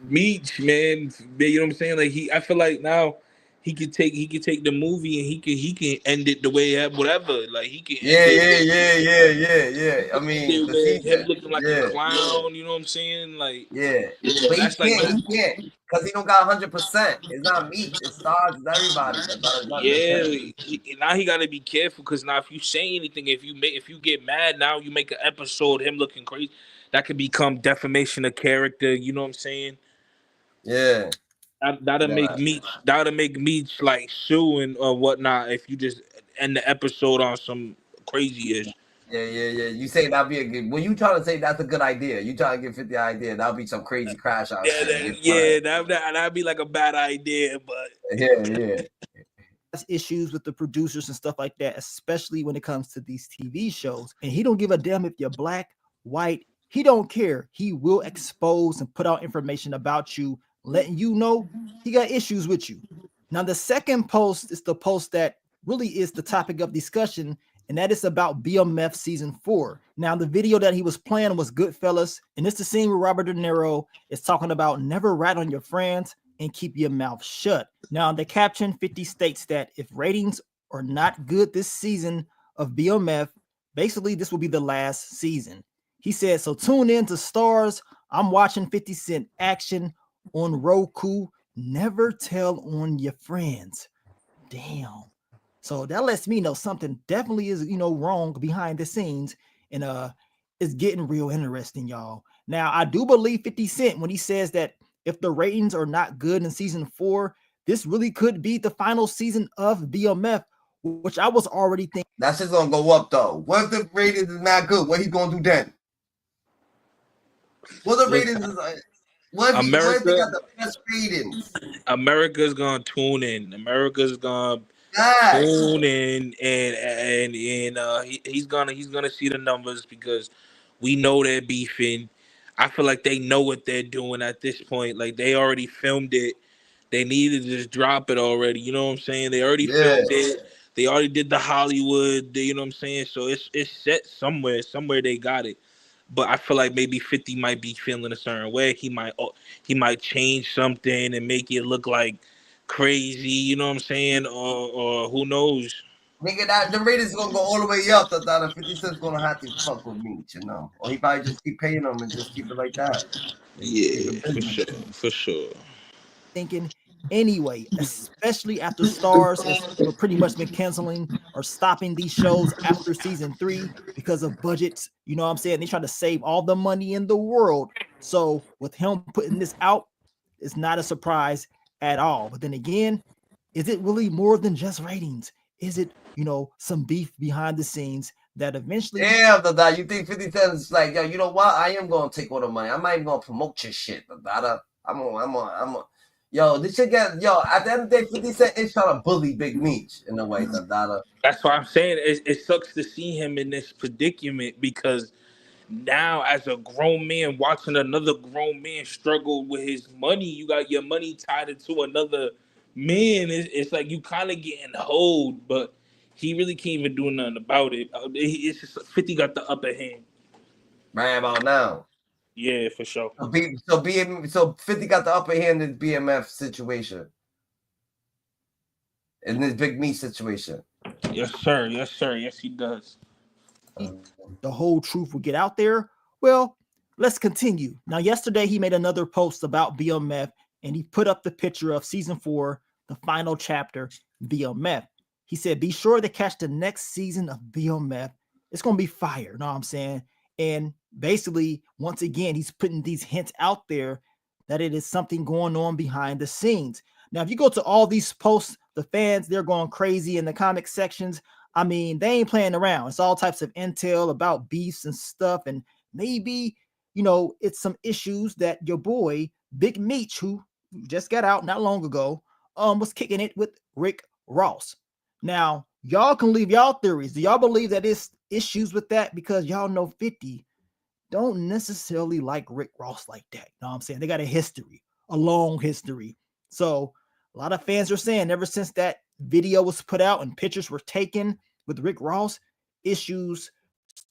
Meech, man. You know what I'm saying? Like I feel like now he could take the movie and he can end it the way whatever. Like he can Yeah. I mean, him looking like a clown. You know what I'm saying? Like but he can't because he don't got 100%. It's not Meech. It's Stars. It's everybody. Now he got to be careful because now if you say anything, if you get mad, now you make an episode him looking crazy, that could become defamation of character. You know what I'm saying? Yeah. That'll make Meech like suing or whatnot if you just end the episode on some crazy-ish. Yeah. You say that'd be a good. When you trying to say that's a good idea, you trying to give 50 idea, that'll be some crazy crash out. That'd be like a bad idea, but yeah. Issues with the producers and stuff like that, especially when it comes to these TV shows. And he don't give a damn if you're black, white. He don't care. He will expose and put out information about you, letting you know he got issues with you. Now, the second post is the post that really is the topic of discussion, and that is about BMF season 4. Now, the video that he was playing was Goodfellas, and it's the scene where Robert De Niro is talking about never rat on your friends and keep your mouth shut. Now, the caption 50 states that if ratings are not good this season of BMF, basically this will be the last season. He said, "So tune in to Stars. I'm watching 50 Cent action on Roku. Never tell on your friends." Damn. So that lets me know something definitely is, wrong behind the scenes. And it's getting real interesting, y'all. Now, I do believe 50 Cent when he says that if the ratings are not good in season 4, this really could be the final season of BMF, which I was already thinking. That shit's gonna go up though. What if the ratings is not good? What he gonna do then? What the ratings is like? What if they got the best ratings? America's gonna tune in. America's gonna tune in, and he's gonna see the numbers because we know they're beefing. I feel like they know what they're doing at this point. Like they already filmed it. They need to just drop it already. You know what I'm saying? They already filmed it. They already did the Hollywood. You know what I'm saying? So it's set somewhere. Somewhere they got it. But I feel like maybe 50 might be feeling a certain way. He might change something and make it look like crazy. You know what I'm saying? Or who knows? Nigga, that the ratings gonna go all the way up. That 50 Cent's gonna have to fuck with Meech, or he probably just keep paying them and just keep it like that. Yeah, for sure. Thinking anyway, especially after Stars has pretty much been canceling or stopping these shows after season 3 because of budgets. You know what I'm saying? They try to save all the money in the world. So with him putting this out, it's not a surprise at all. But then again, is it really more than just ratings? Is it, some beef behind the scenes that eventually? Yeah, that you think 50 Cent is like, yo, you know what? I am gonna take all the money. I'm not even gonna promote your shit, I'm on. Yo, this shit at the end of the day, 50 Cent is trying to bully Big Meech in a way, That's why I'm saying it sucks to see him in this predicament because now as a grown man watching another grown man struggle with his money, you got your money tied into another man. It's like you kind of getting hold, but he really can't even do nothing about it. It's just 50 got the upper hand. Right about now. Yeah, for sure. So 50 got the upper hand in the BMF situation. In this Big Meech situation. Yes, sir. Yes, sir. Yes, he does. The whole truth will get out there. Well, let's continue. Now, yesterday he made another post about BMF, and he put up the picture of season 4, the final chapter, BMF. He said, be sure to catch the next season of BMF. It's going to be fire. You know what I'm saying? And basically, once again, he's putting these hints out there that it is something going on behind the scenes. Now, if you go to all these posts, the fans, they're going crazy in the comic sections. I mean, they ain't playing around. It's all types of intel about beefs and stuff. And maybe, you know, it's some issues that your boy, Big Meech, who just got out not long ago, was kicking it with Rick Ross. Now, y'all can leave y'all theories. Do y'all believe that it's issues with that? Because y'all know 50 don't necessarily like Rick Ross like that. You know what I'm saying? They got a history, a long history. So a lot of fans are saying ever since that video was put out and pictures were taken with Rick Ross, issues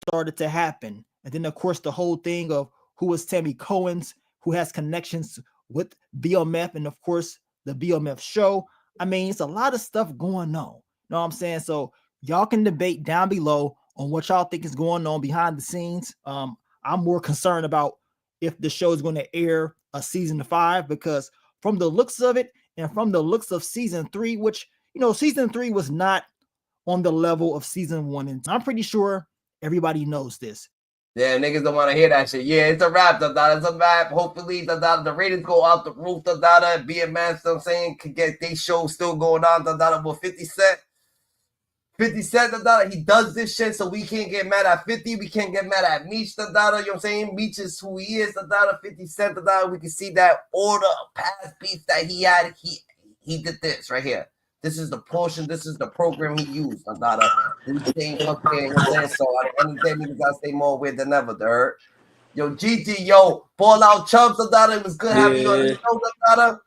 started to happen. And then, of course, the whole thing of who was Tammy Cohen's, who has connections with BMF, and of course, the BMF show. I mean, it's a lot of stuff going on. You know what I'm saying? So y'all can debate down below on what y'all think is going on behind the scenes. I'm more concerned about if the show is going to air a season 5, because from the looks of it and from the looks of season 3, which, you know, season 3 was not on the level of season 1. And I'm pretty sure everybody knows this. Yeah, niggas don't want to hear that shit. Yeah, it's a wrap, it's a wrap. Hopefully, the ratings go out the roof, BMF, you know what I'm saying, could get they show still going on, with 50 Cent. 50 Cent, he does this shit, so we can't get mad at 50. We can't get mad at Meech, you know what I'm saying? Meech is who he is, 50 Cent, we can see that order of past beef that he had. He did this right here. This is the portion, this is the program he used, This thing up there, you know what I'm saying? So at the end of the day, niggas gotta stay more weird than ever, dirt. Yo, GG, yo, ball out chumps, it was good having you on the show,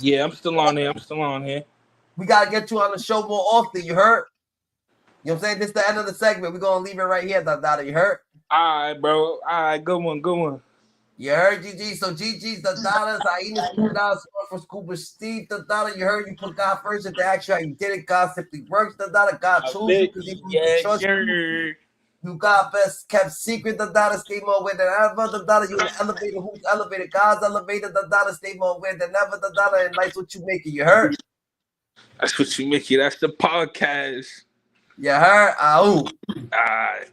Yeah, I'm still on here. We gotta get you on the show more often, you heard? You know what I'm saying? This is the end of the segment. We're going to leave it right here, Dada. You heard? All right, bro. All right, good one. You heard, GG? So GG's Dada. Zaina's Scuba for Scuba Steve, Dada. You heard? You put God first. If they ask you how you did it, God simply works, Dada. God chose you because he trust you. You got best kept secret, Dada. Stay more aware than ever, Dada. You an elevator. Who's elevated? God's elevated, Dada. Stay more aware than ever, Dada. And life's what you make it. You heard? That's what you make it. That's the podcast. You heard? All right.